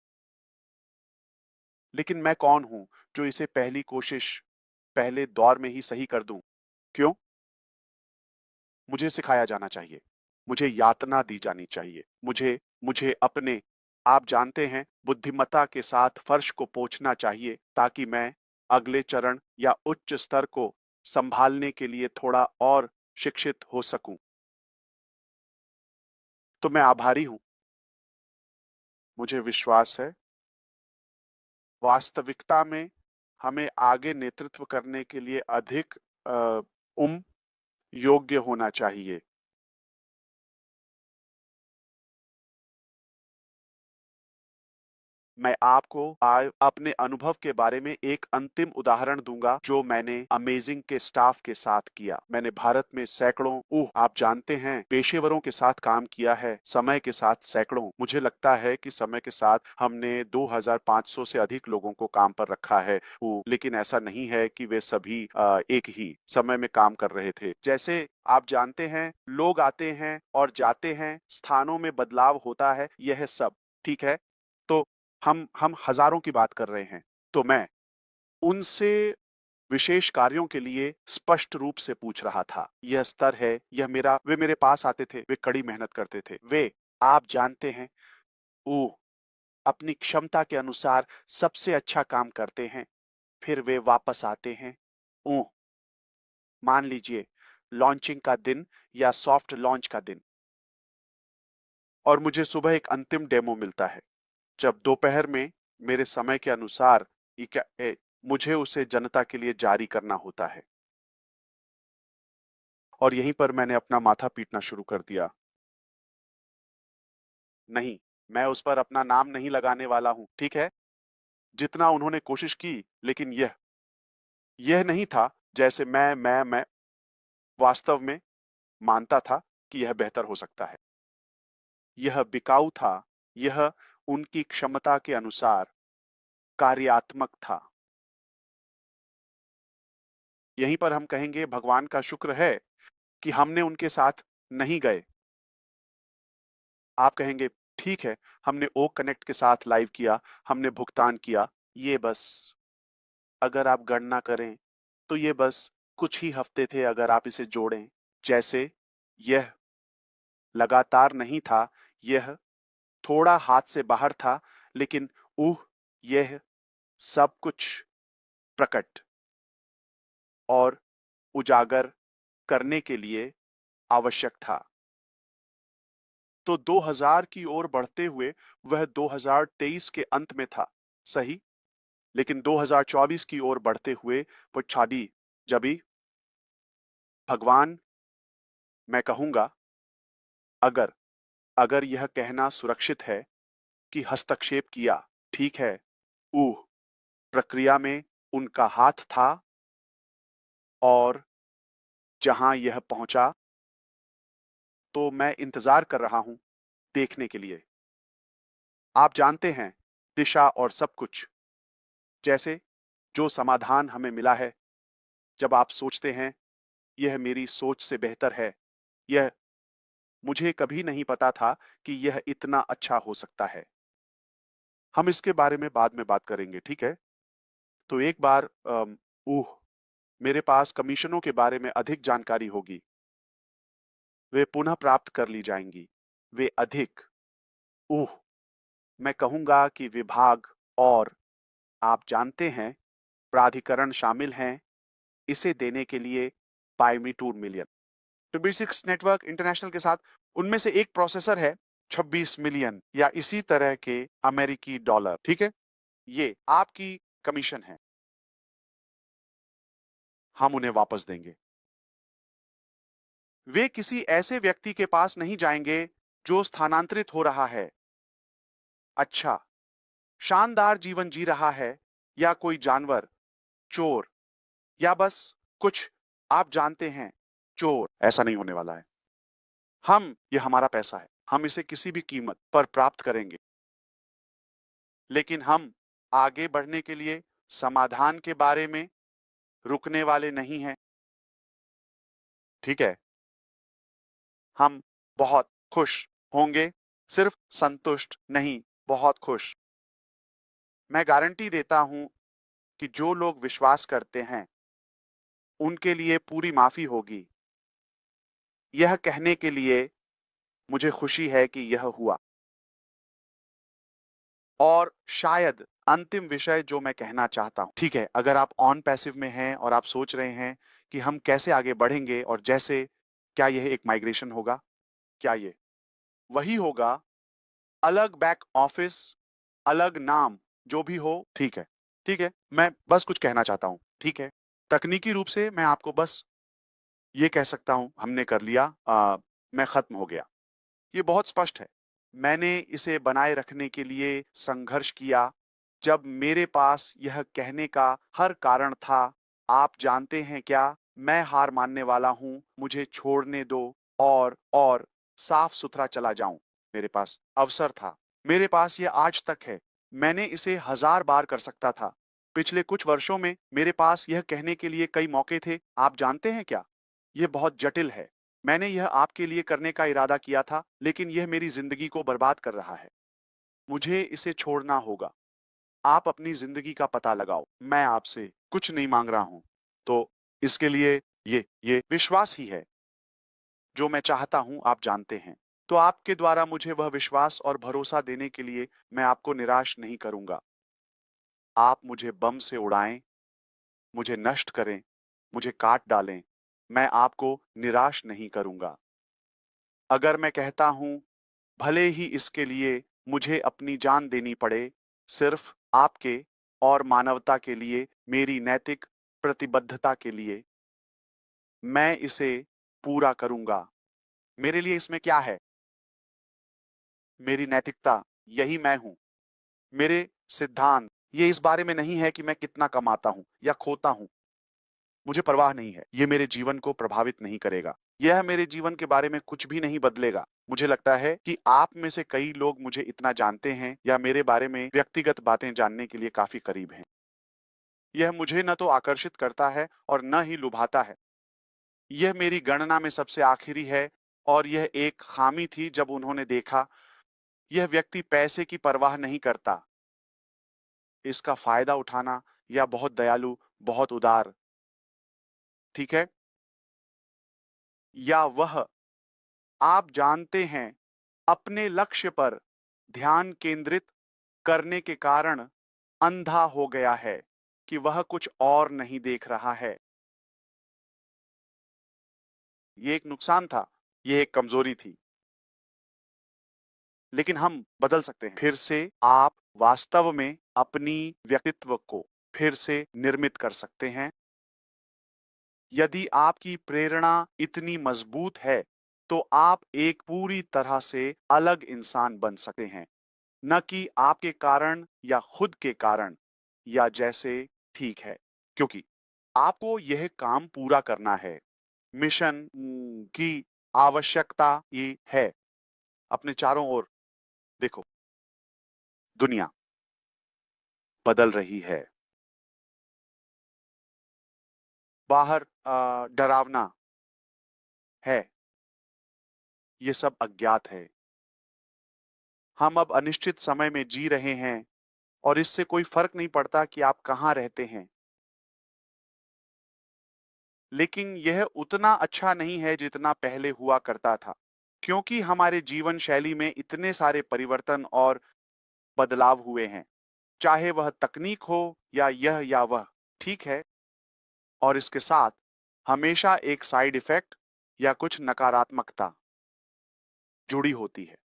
लेकिन मैं कौन हूं जो इसे पहली कोशिश पहले दौर में ही सही कर दूं। क्यों। मुझे सिखाया जाना चाहिए, मुझे यातना दी जानी चाहिए, मुझे अपने, आप जानते हैं, बुद्धिमत्ता के साथ फर्श को पोंछना चाहिए ताकि मैं अगले चरण या उच्च स्तर को संभालने के लिए थोड़ा और शिक्षित हो सकूं। तो मैं आभारी हूं। मुझे विश्वास है वास्तविकता में हमें आगे नेतृत्व करने के लिए अधिक उम योग्य होना चाहिए। मैं आपको अपने अनुभव के बारे में एक अंतिम उदाहरण दूंगा जो मैंने अमेजिंग के स्टाफ के साथ किया। मैंने भारत में सैकड़ों आप जानते हैं पेशेवरों के साथ काम किया है, समय के साथ सैकड़ों, मुझे लगता है कि समय के साथ हमने 2500 से अधिक लोगों को काम पर रखा है। लेकिन ऐसा नहीं है कि वे सभी एक ही समय में काम कर रहे थे। जैसे आप जानते हैं लोग आते हैं और जाते हैं, स्थानों में बदलाव होता है, यह सब ठीक है। तो हम हजारों की बात कर रहे हैं। तो मैं उनसे विशेष कार्यों के लिए स्पष्ट रूप से पूछ रहा था। यह स्तर है, यह मेरा वे मेरे पास आते थे, वे कड़ी मेहनत करते थे। वे आप जानते हैं ओ अपनी क्षमता के अनुसार सबसे अच्छा काम करते हैं। फिर वे वापस आते हैं। ओ मान लीजिए लॉन्चिंग का दिन या सॉफ्ट लॉन्च का दिन, और मुझे सुबह एक अंतिम डेमो मिलता है। जब दोपहर में मेरे समय के अनुसार मुझे उसे जनता के लिए जारी करना होता है। और यहीं पर मैंने अपना माथा पीटना शुरू कर दिया। नहीं, मैं उस पर अपना नाम नहीं लगाने वाला हूं, ठीक है? जितना उन्होंने कोशिश की, लेकिन यह नहीं था जैसे मैं वास्तव में मानता था कि यह बेहतर हो सकता है। यह बिकाऊ था, यह उनकी क्षमता के अनुसार कार्यात्मक था। यहीं पर हम कहेंगे भगवान का शुक्र है कि हमने उनके साथ नहीं गए। आप कहेंगे ठीक है, हमने ओक कनेक्ट के साथ लाइव किया, हमने भुगतान किया। ये बस अगर आप गणना करें तो ये बस कुछ ही हफ्ते थे अगर आप इसे जोड़ें। जैसे यह लगातार नहीं था, यह थोड़ा हाथ से बाहर था, लेकिन यह सब कुछ प्रकट और उजागर करने के लिए आवश्यक था। तो 2000 की ओर बढ़ते हुए वह 2023 के अंत में था, सही? लेकिन 2024 की ओर बढ़ते हुए वो छाड़ी जबी भगवान, मैं कहूंगा, अगर अगर यह कहना सुरक्षित है कि हस्तक्षेप किया, ठीक है, प्रक्रिया में उनका हाथ था और जहां यह पहुंचा, तो मैं इंतजार कर रहा हूं देखने के लिए। आप जानते हैं दिशा और सब कुछ, जैसे जो समाधान हमें मिला है जब आप सोचते हैं यह मेरी सोच से बेहतर है, यह मुझे कभी नहीं पता था कि यह इतना अच्छा हो सकता है। हम इसके बारे में बाद में बात करेंगे, ठीक है? तो एक बार मेरे पास कमीशनों के बारे में अधिक जानकारी होगी, वे पुनः प्राप्त कर ली जाएंगी। वे अधिक उह मैं कहूंगा कि विभाग और आप जानते हैं प्राधिकरण शामिल हैं इसे देने के लिए पाई 2 मिलियन। तो बेसिक्स नेटवर्क इंटरनेशनल के साथ उनमें से एक प्रोसेसर है 26 मिलियन या इसी तरह के अमेरिकी डॉलर, ठीक है? ये आपकी कमीशन है, हम उन्हें वापस देंगे। वे किसी ऐसे व्यक्ति के पास नहीं जाएंगे जो स्थानांतरित हो रहा है, अच्छा, शानदार जीवन जी रहा है, या कोई जानवर, चोर, या बस कुछ आप जानते हैं, चोर। ऐसा नहीं होने वाला है। ये हमारा पैसा है, हम इसे किसी भी कीमत पर प्राप्त करेंगे। लेकिन हम आगे बढ़ने के लिए समाधान के बारे में रुकने वाले नहीं हैं, ठीक है? हम बहुत खुश होंगे, सिर्फ संतुष्ट नहीं, बहुत खुश। मैं गारंटी देता हूं कि जो लोग विश्वास करते हैं उनके लिए पूरी माफी होगी। यह कहने के लिए मुझे खुशी है कि यह हुआ। और शायद अंतिम विषय जो मैं कहना चाहता हूं, ठीक है, अगर आप ऑन पैसिव में हैं और आप सोच रहे हैं कि हम कैसे आगे बढ़ेंगे, और जैसे क्या यह एक माइग्रेशन होगा, क्या ये वही होगा, अलग बैक ऑफिस, अलग नाम, जो भी हो, ठीक है, ठीक है, मैं बस कुछ कहना चाहता हूं, ठीक है? तकनीकी रूप से मैं आपको बस ये कह सकता हूं हमने कर लिया, मैं खत्म हो गया, ये बहुत स्पष्ट है। मैंने इसे बनाए रखने के लिए संघर्ष किया। जब मेरे पास यह कहने का हर कारण था, आप जानते हैं क्या? मैं हार मानने वाला हूँ, मुझे छोड़ने दो और साफ-सुथरा चला जाऊँ। मेरे पास अवसर था। मेरे पास ये आज तक है। मैंने इसे 1000 बार कर सकता था। पिछले कुछ वर्षों में मेरे पास यह कहने के लिए कई मौके थे। आप जानते हैं क्या? ये बहुत जटिल है। मैंने यह आपके लिए करने का इरादा किया था, लेकिन यह मेरी ज़िंदगी को बर्बाद कर रहा है। मुझे इसे छोड़ना होगा। आप अपनी ज़िंदगी का पता लगाओ। मैं आपसे कुछ नहीं माँग रहा हूँ। तो इसके लिए ये विश्वास ही है, जो मैं चाहता हूँ आप जानते हैं। तो आपके द्वारा मुझे वह विश्वास और भरोसा देने के लिए मैं आपको निराश नहीं करूँगा। आप मुझे बम से उड़ाएँ, मुझे नष्ट करें, मुझे काट डालें, मैं आपको निराश नहीं करूँगा। अगर मैं कहता हूँ, भले ही इसके लिए मुझे अपनी जान देनी पड़े, सिर्फ़ आपके और मानवता के लिए, मेरी नैतिक प्रतिबद्धता के लिए, मैं इसे पूरा करूँगा। मेरे लिए इसमें क्या है? मेरी नैतिकता, यही मैं हूँ। मेरे सिद्धांत, ये इस बारे में नहीं है कि मैं कितना कमाता हूँ या खोता हूँ। मुझे परवाह नहीं है। ये मेरे जीवन को प्रभावित नहीं करेगा। यह मेरे जीवन के बारे में कुछ भी नहीं बदलेगा। मुझे लगता है कि आप में से कई लोग मुझे इतना जानते हैं या मेरे बारे में व्यक्तिगत बातें जानने के लिए काफ़ी करीब हैं। यह मुझे न तो आकर्षित करता है और न ही लुभाता है। यह मेरी गणना में सबसे आखिरी है और यह एक खामी थी जब उन्होंने देखा, यह व्यक्ति पैसे की परवाह नहीं करता, इसका फ़ायदा उठाना या बहुत दयालु, बहुत उदार, ठीक है? या वह आप जानते हैं, अपने लक्ष्य पर ध्यान केंद्रित करने के कारण अंधा हो गया है कि वह कुछ और नहीं देख रहा है। ये एक नुकसान था, ये एक कमजोरी थी, लेकिन हम बदल सकते हैं। फिर से आप वास्तव में अपनी व्यक्तित्व को फिर से निर्मित कर सकते हैं। यदि आपकी प्रेरणा इतनी मजबूत है, तो आप एक पूरी तरह से अलग इंसान बन सकते हैं। न कि आपके कारण या खुद के कारण या जैसे ठीक है, क्योंकि आपको यह काम पूरा करना है। मिशन की आवश्यकता ये है। अपने चारों ओर देखो, दुनिया बदल रही है। बाहर डरावना है। ये सब अज्ञात है। हम अब अनिश्चित समय में जी रहे हैं और इससे कोई फर्क नहीं पड़ता कि आप कहाँ रहते हैं। लेकिन यह उतना अच्छा नहीं है जितना पहले हुआ करता था, क्योंकि हमारे जीवन शैली में इतने सारे परिवर्तन और बदलाव हुए हैं, चाहे वह तकनीक हो या यह या वह, ठीक है? और इसके साथ हमेशा एक साइड इफेक्ट या कुछ नकारात्मकता जुड़ी होती है।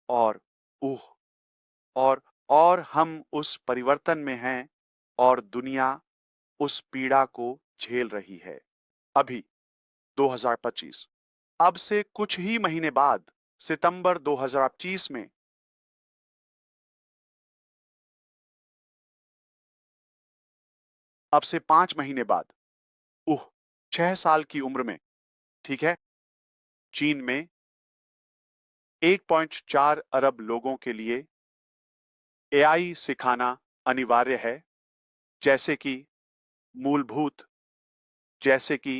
और उह और और हम उस परिवर्तन में हैं और दुनिया उस पीड़ा को झेल रही है। अभी 2025, अब से कुछ ही महीने बाद, सितंबर 2025 में, अब से 5 महीने बाद, उह 6 साल की उम्र में, ठीक है, चीन में 1.4 अरब लोगों के लिए एआई सिखाना अनिवार्य है, जैसे कि मूलभूत, जैसे कि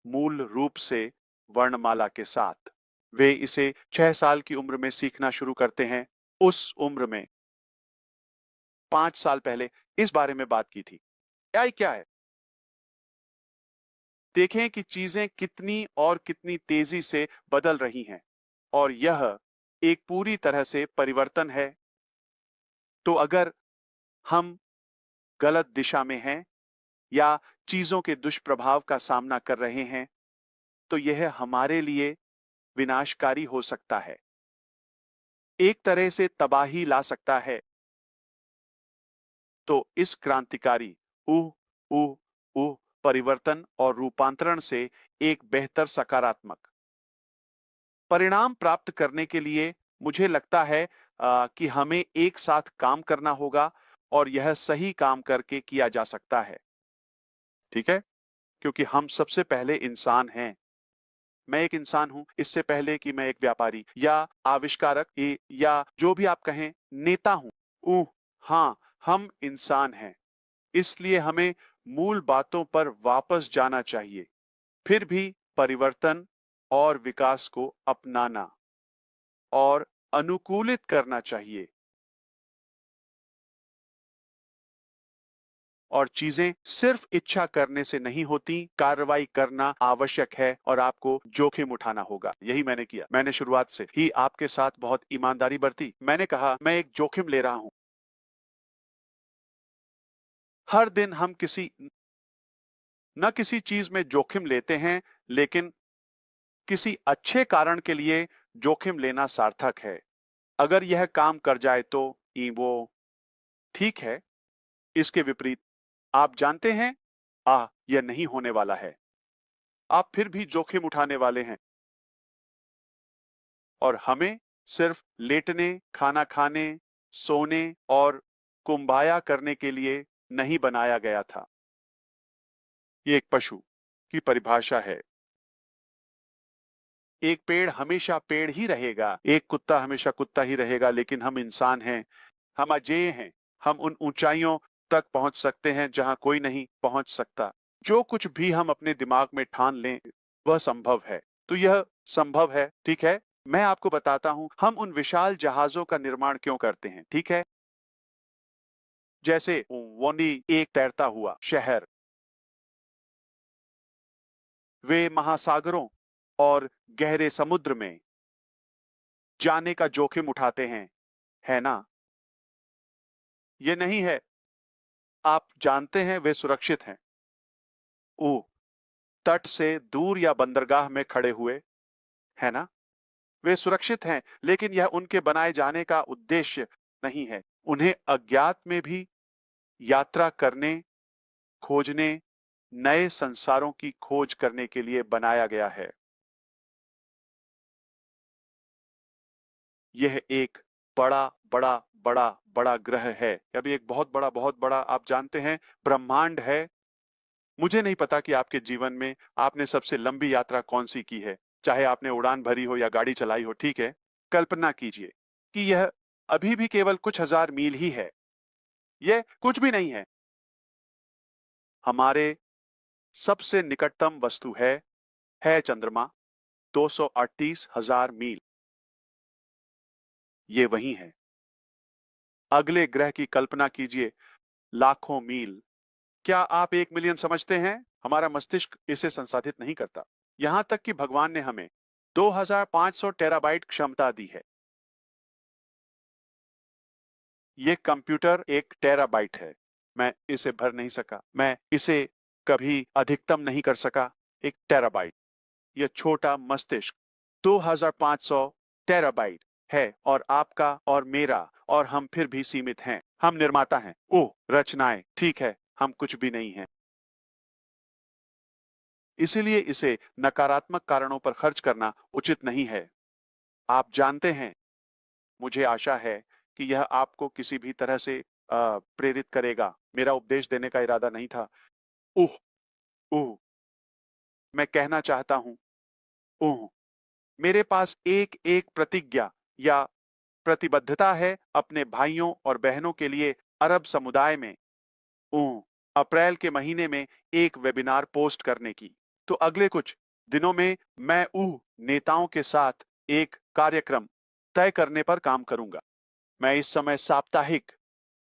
मूल रूप से वर्णमाला के साथ। वे इसे 6 साल की उम्र में सीखना शुरू करते हैं। उस उम्र में 5 साल पहले इस बारे में बात की थी। एआई क्या है? देखें कि चीजें कितनी और कितनी तेजी से बदल रही हैं और यह एक पूरी तरह से परिवर्तन है। तो अगर हम गलत दिशा में हैं या चीजों के दुष्प्रभाव का सामना कर रहे हैं, तो यह हमारे लिए विनाशकारी हो सकता है, एक तरह से तबाही ला सकता है। तो इस क्रांतिकारी ऊह ऊह ऊह परिवर्तन और रूपांतरण से एक बेहतर सकारात्मक परिणाम प्राप्त करने के लिए मुझे लगता है कि हमें एक साथ काम करना होगा और यह सही काम करके किया जा सकता है। ठीक है? क्योंकि हम सबसे पहले इंसान हैं। मैं एक इंसान हूं इससे पहले कि मैं एक व्यापारी या आविष्कारक या जो भी आप कहें नेता हूं। उह, हाँ, हम इंसान हैं। इसलिए हमें मूल बातों पर वापस जाना चाहिए। फिर भी परिवर्तन और विकास को अपनाना और अनुकूलित करना चाहिए। और चीजें सिर्फ इच्छा करने से नहीं होती, कार्रवाई करना आवश्यक है और आपको जोखिम उठाना होगा। यही मैंने किया। मैंने शुरुआत से ही आपके साथ बहुत ईमानदारी बरती। मैंने कहा मैं एक जोखिम ले रहा हूं। हर दिन हम किसी न किसी चीज में जोखिम लेते हैं, लेकिन किसी अच्छे कारण के लिए जोखिम लेना सार्थक है। अगर यह काम कर जाए तो वो ठीक है। इसके विपरीत आप जानते हैं, यह नहीं होने वाला है। आप फिर भी जोखिम उठाने वाले हैं। और हमें सिर्फ लेटने, खाना खाने, सोने और कुंबाया करने के लिए नहीं बनाया गया था। ये एक पशु की परिभाषा है। एक पेड़ हमेशा पेड़ ही रहेगा, एक कुत्ता हमेशा कुत्ता ही रहेगा, लेकिन हम इंसान हैं। हम अजेय हैं। हम उन ऊंचाइयों तक पहुंच सकते हैं जहां कोई नहीं पहुंच सकता। जो कुछ भी हम अपने दिमाग में ठान लें, वह संभव है। तो यह संभव है, ठीक है? मैं आपको बताता हूं, हम उन विशाल जहाजों का निर्माण क्यों करते हैं, ठीक है? जैसे वोनी एक तैरता हुआ शहर, वे महासागरों और गहरे समुद्र में जाने का जोखिम उठाते हैं, है ना? ये नहीं है, आप जानते हैं वे सुरक्षित हैं। ओह, तट से दूर या बंदरगाह में खड़े हुए, है ना? वे सुरक्षित हैं, लेकिन यह उनके बनाए जाने का उद्देश्य नहीं है। उन्हें अज्ञात में भी यात्रा करने, खोजने, नए संसारों की खोज करने के लिए बनाया गया है। यह एक बड़ा, बड़ा, बड़ा, बड़ा ग्रह है। अभी एक बहुत बड़ा आप जानते हैं ब्रह्मांड है। मुझे नहीं पता कि आपके जीवन में आपने सबसे लंबी यात्रा कौन-सी की है। चाहे आपने उड़ान भरी हो या गाड़ी चलाई हो, ठीक है? कल्पना कीजिए कि यह अभी भी केवल कुछ हजार मील ही है। यह कुछ भी नहीं है। हमारे सबसे निकटतम वस्तु है चंद्रमा, 238,000 मील। ये वही है। अगले ग्रह की कल्पना कीजिए, लाखों मील। क्या आप 1 मिलियन समझते हैं? हमारा मस्तिष्क इसे संसाधित नहीं करता। यहां तक कि भगवान ने हमें 2500 टेराबाइट क्षमता दी है। ये कंप्यूटर 1 टेराबाइट है। मैं इसे भर नहीं सका। मैं इसे कभी अधिकतम नहीं कर सका। 1 टेराबाइट। यह छोटा मस्तिष्क 2500 टेराबाइट है और आपका और मेरा, और हम फिर भी सीमित हैं। हम निर्माता हैं। ओह, रचनाएं, ठीक है, हम कुछ भी नहीं हैं। इसीलिए इसे नकारात्मक कारणों पर खर्च करना उचित नहीं है। आप जानते हैं, मुझे आशा है कि यह आपको किसी भी तरह से प्रेरित करेगा। मेरा उपदेश देने का इरादा नहीं था। ओह! ओह! मैं कहना चाहता हूँ, ओह! मेरे पास एक-एक प्रतिज्ञा या प्रतिबद्धता है अपने भाइयों और बहनों के लिए अरब समुदाय में, ओह! अप्रैल के महीने में एक वेबिनार पोस्ट करने की। तो अगले कुछ दिनों में मैं नेताओं के साथ एक कार्यक्रम तय करने पर काम करूंगा। मैं इस समय साप्ताहिक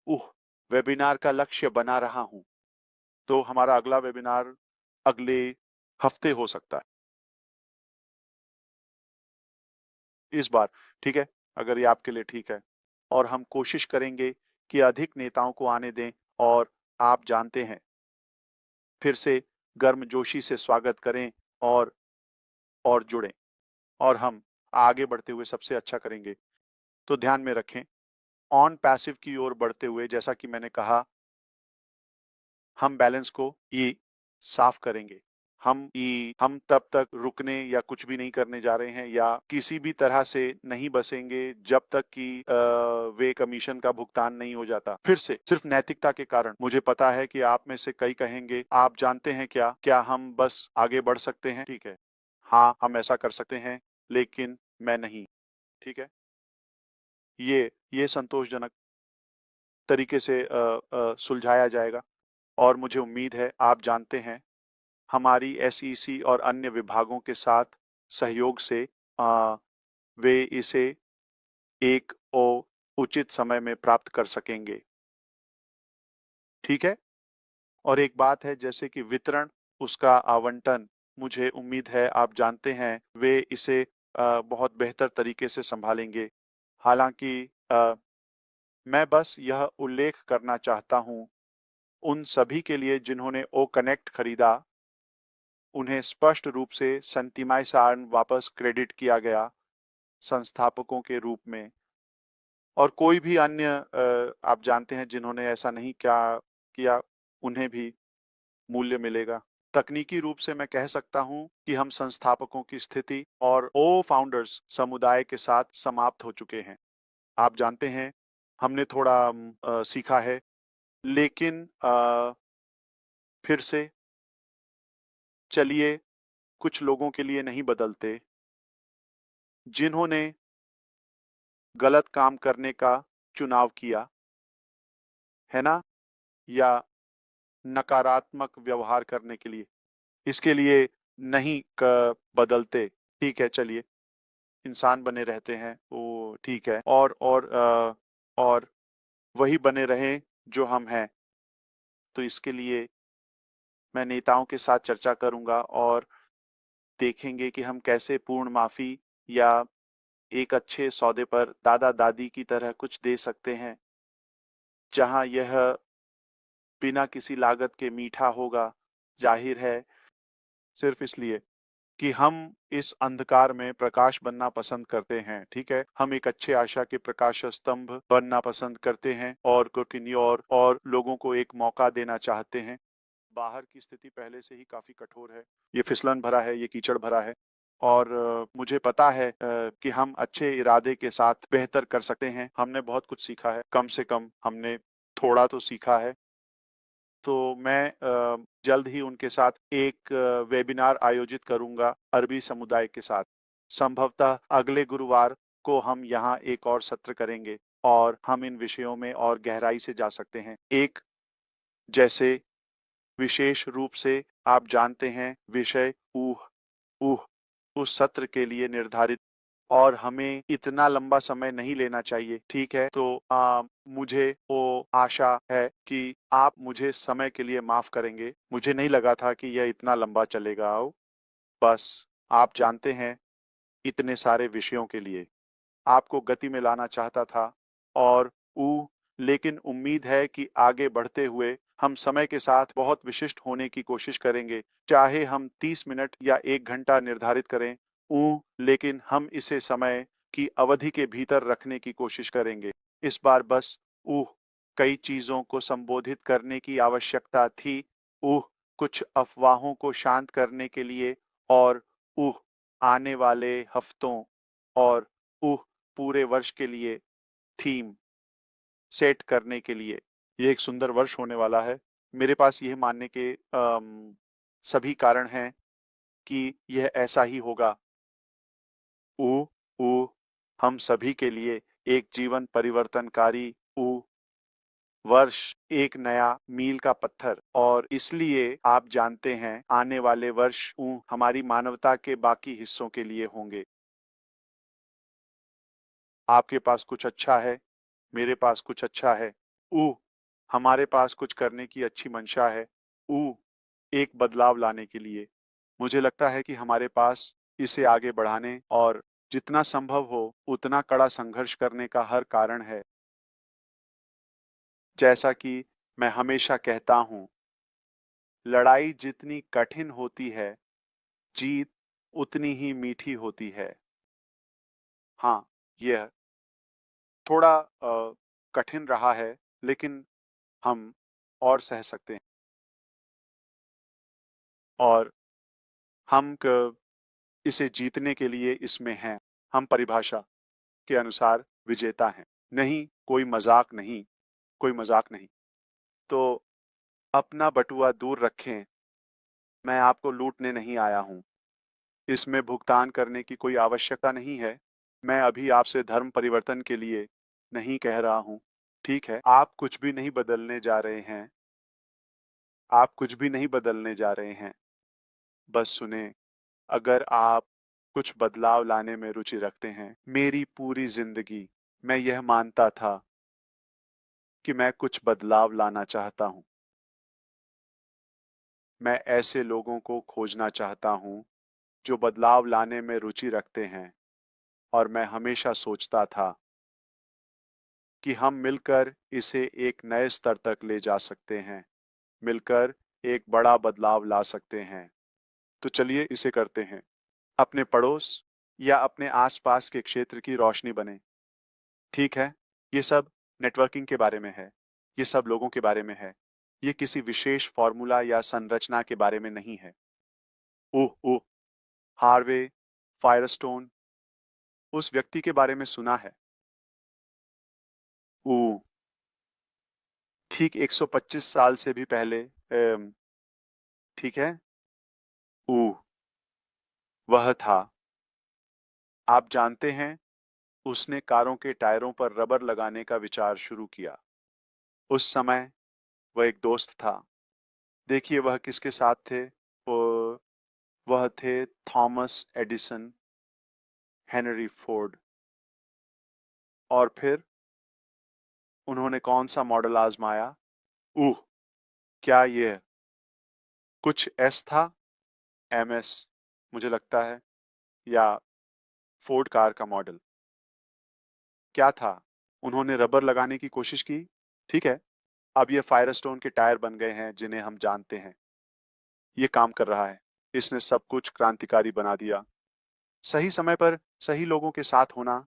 उह वेबिनार का लक्ष्य बना रहा हूं। तो हमारा अगला वेबिनार अगले हफ्ते हो सकता है। इस बार, ठीक है? अगर ये आपके लिए ठीक है। और हम कोशिश करेंगे कि अधिक नेताओं को आने दें और आप जानते हैं, फिर से गर्मजोशी से स्वागत करें और जुड़ें और हम आगे बढ़ते हुए सबसे अच्छा करेंगे। तो ध्यान में रखें, ऑन पैसिव की ओर बढ़ते हुए जैसा कि मैंने कहा, हम बैलेंस को साफ करेंगे। हम तब तक रुकने या कुछ भी नहीं करने जा रहे हैं या किसी भी तरह से नहीं बसेंगे जब तक कि वे कमीशन का भुगतान नहीं हो जाता। फिर से सिर्फ नैतिकता के कारण। मुझे पता है कि आप में से कई कहेंगे, आप जानते हैं क्या हम बस आगे बढ़ सकते हैं? ठीक है। हाँ, हम ऐसा कर सकते हैं, लेकिन मैं नहीं। ठीक है? ये संतोषजनक तरीके से सुलझाया जाएगा और मुझे उम्मीद है आप जानते हैं हमारी एसईसी और अन्य विभागों के साथ सहयोग से अ, वे इसे एक उचित समय में प्राप्त कर सकेंगे। ठीक है? और एक बात है जैसे कि वितरण, उसका आवंटन, मुझे उम्मीद है आप जानते हैं वे इसे बहुत बेहतर तरीके से संभालेंगे। हालाँकि अ, मैं बस यह उल्लेख करना चाहता हूँ उन सभी के लिए जिन्होंने ओ कनेक्ट खरीदा, उन्हें स्पष्ट रूप से संतिमाई सारण वापस क्रेडिट किया गया संस्थापकों के रूप में। और कोई भी अन्य आप जानते हैं जिन्होंने ऐसा नहीं किया, उन्हें भी मूल्य मिलेगा। तकनीकी रूप से मैं कह सकता हूं कि हम संस्थापकों की स्थिति और ओ फाउंडर्स समुदाय के साथ समाप्त हो चुके हैं। आप जानते हैं हमने थोड़ा सीखा है, लेकिन फिर से चलिए कुछ लोगों के लिए नहीं बदलते जिन्होंने गलत काम करने का चुनाव किया, है ना? या नकारात्मक व्यवहार करने के लिए, इसके लिए नहीं बदलते। ठीक है, चलिए इंसान बने रहते हैं, वो ठीक है। और वही बने रहें जो हम हैं। तो इसके लिए मैं नेताओं के साथ चर्चा करूंगा और देखेंगे कि हम कैसे पूर्ण माफी या एक अच्छे सौदे पर दादा दादी की तरह कुछ दे सकते हैं, जहां यह बिना किसी लागत के मीठा होगा। जाहिर है, सिर्फ इसलिए कि हम इस अंधकार में प्रकाश बनना पसंद करते हैं। ठीक है, हम एक अच्छे आशा के प्रकाश स्तंभ बनना पसंद करते हैं और और लोगों को एक मौका देना चाहते हैं। बाहर की स्थिति पहले से ही काफी कठोर है, ये फिसलन भरा है, ये कीचड़ भरा है। और मुझे पता है कि हम अच्छे इरादे के साथ बेहतर कर सकते हैं। हमने बहुत कुछ सीखा है, कम से कम हमने थोड़ा तो सीखा है। तो मैं जल्द ही उनके साथ एक वेबिनार आयोजित करूंगा अरबी समुदाय के साथ। संभवतः अगले गुरुवार को हम यहाँ एक और सत्र करेंगे और हम इन विषयों में और गहराई से जा सकते हैं। एक जैसे विशेष रूप से आप जानते हैं विषय ऊह ऊह उस सत्र के लिए निर्धारित और हमें इतना लंबा समय नहीं लेना चाहिए। ठीक है, तो मुझे वो आशा है कि आप मुझे समय के लिए माफ करेंगे। मुझे नहीं लगा था कि यह इतना लंबा चलेगा। बस आप जानते हैं इतने सारे विषयों के लिए आपको गति में लाना चाहता था और ऊ लेकिन उम्मीद है कि आगे बढ़ते हुए हम समय के साथ बहुत विशिष्ट होने की कोशिश करेंगे। चाहे हम 30 मिनट या 1 घंटा निर्धारित करें, लेकिन हम इसे समय की अवधि के भीतर रखने की कोशिश करेंगे। इस बार बस कई चीजों को संबोधित करने की आवश्यकता थी। कुछ अफवाहों को शांत करने के लिए और आने वाले हफ्तों और पूरे वर्ष के लिए थीम सेट करने के लिए। ये एक सुंदर वर्ष होने वाला है। मेरे पास यह मानने के सभी कारण हैं कि यह ऐसा ही होगा। ऊ ऊ हम सभी के लिए एक जीवन परिवर्तनकारी ऊ वर्ष, एक नया मील का पत्थर। और इसलिए आप जानते हैं आने वाले वर्ष हमारी मानवता के बाकी हिस्सों के लिए होंगे। आपके पास कुछ अच्छा है, मेरे पास कुछ अच्छा है। ऊ हमारे पास कुछ करने की अच्छी मंशा है। ऊ एक बदलाव लाने के लिए। मुझे लगता है कि हमारे पास इसे आगे बढ़ाने और जितना संभव हो उतना कड़ा संघर्ष करने का हर कारण है। जैसा कि मैं हमेशा कहता हूँ, लड़ाई जितनी कठिन होती है, जीत उतनी ही मीठी होती है। हाँ, यह थोड़ा कठिन रहा है, लेकिन हम और सह सकते हैं। और हम इसे जीतने के लिए इसमें हैं। हम परिभाषा के अनुसार विजेता हैं। नहीं, कोई मजाक नहीं, कोई मजाक नहीं। तो अपना बटुआ दूर रखें। मैं आपको लूटने नहीं आया हूं। इसमें भुगतान करने की कोई आवश्यकता नहीं है। मैं अभी आपसे धर्म परिवर्तन के लिए नहीं कह रहा हूं। ठीक है, आप कुछ भी नहीं बदलने जा रहे हैं। आप कुछ भी नहीं बदलने जा रहे हैं। बस सुने, अगर आप कुछ बदलाव लाने में रुचि रखते हैं, मेरी पूरी जिंदगी मैं यह मानता था कि मैं कुछ बदलाव लाना चाहता हूं। मैं ऐसे लोगों को खोजना चाहता हूं जो बदलाव लाने में रुचि रखते हैं, और मैं हमेशा सोचता था कि हम मिलकर इसे एक नए स्तर तक ले जा सकते हैं, मिलकर एक बड़ा बदलाव ला सकते हैं। तो चलिए इसे करते हैं। अपने पड़ोस या अपने आसपास के क्षेत्र की रोशनी बने। ठीक है, ये सब नेटवर्किंग के बारे में है। ये सब लोगों के बारे में है। ये किसी विशेष फॉर्मूला या संरचना के बारे में नहीं है। ओह ओह, हार्वे फायरस्टोन, उस व्यक्ति के बारे में सुना है। ओह, ठीक 125 साल से भी पहले। ठीक है। ओह, वह था। आप जानते हैं, उसने कारों के टायरों पर रबर लगाने का विचार शुरू किया। उस समय वह एक दोस्त था। देखिए वह किसके साथ थे। वो वह थे थॉमस एडिसन, हेनरी फोर्ड। और फिर उन्होंने कौन सा मॉडल आजमाया। उह, क्या ये कुछ एस था। एमएस, मुझे लगता है, या फोर्ड कार का मॉडल। क्या था। उन्होंने रबर लगाने की कोशिश की। ठीक है, अब ये फायरस्टोन के टायर बन गए हैं जिन्हें हम जानते हैं। ये काम कर रहा है। इसने सब कुछ क्रांतिकारी बना दिया। सही समय पर सही लोगों के साथ होना।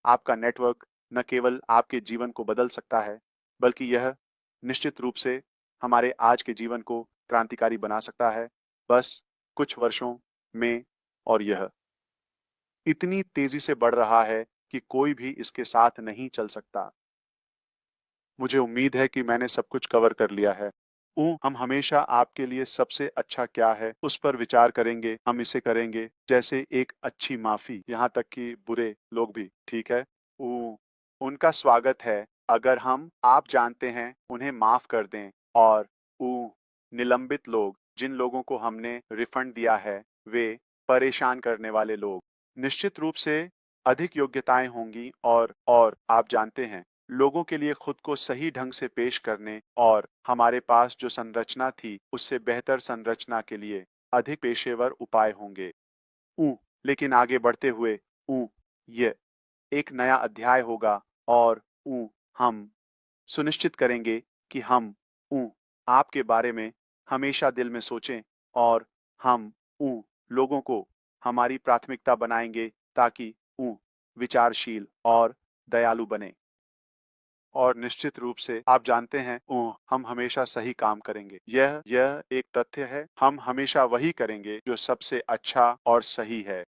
आपका नेटवर्क न केवल आपके जीवन को बदल सकता है, बल्कि यह निश्चित रूप से हमारे आज के जीवन को क्रांतिकारी बना सकता है, बस कुछ वर्षों में। और यह इतनी तेजी से बढ़ रहा है कि कोई भी इसके साथ नहीं चल सकता। मुझे उम्मीद है कि मैंने सब कुछ कवर कर लिया है। हम हमेशा आपके लिए सबसे अच्छा क्या है उस पर विचार करेंगे। हम इसे करेंगे जैसे एक अच्छी माफी, यहाँ तक कि बुरे लोग भी। ठीक है। ऊ उनका स्वागत है। अगर हम आप जानते हैं उन्हें माफ कर दें। और ऊ निलंबित लोग, जिन लोगों को हमने रिफंड दिया है, वे परेशान करने वाले लोग निश्चित रूप से अधिक योग्यताएं होंगी। और आप जानते हैं, लोगों के लिए खुद को सही ढंग से पेश करने और हमारे पास जो संरचना थी उससे बेहतर संरचना के लिए अधिक पेशेवर उपाय होंगे। ऊ लेकिन आगे बढ़ते हुए, ऊ ये एक नया अध्याय होगा। और ऊ हम सुनिश्चित करेंगे कि हम ऊ आपके बारे में हमेशा दिल में सोचें। और हम ऊ लोगों को हमारी प्राथमिकता बनाएंगे ताकि ऊ विचारशील और दयालु बने। और निश्चित रूप से आप जानते हैं, हम हमेशा सही काम करेंगे। यह एक तथ्य है। हम हमेशा वही करेंगे जो सबसे अच्छा और सही है।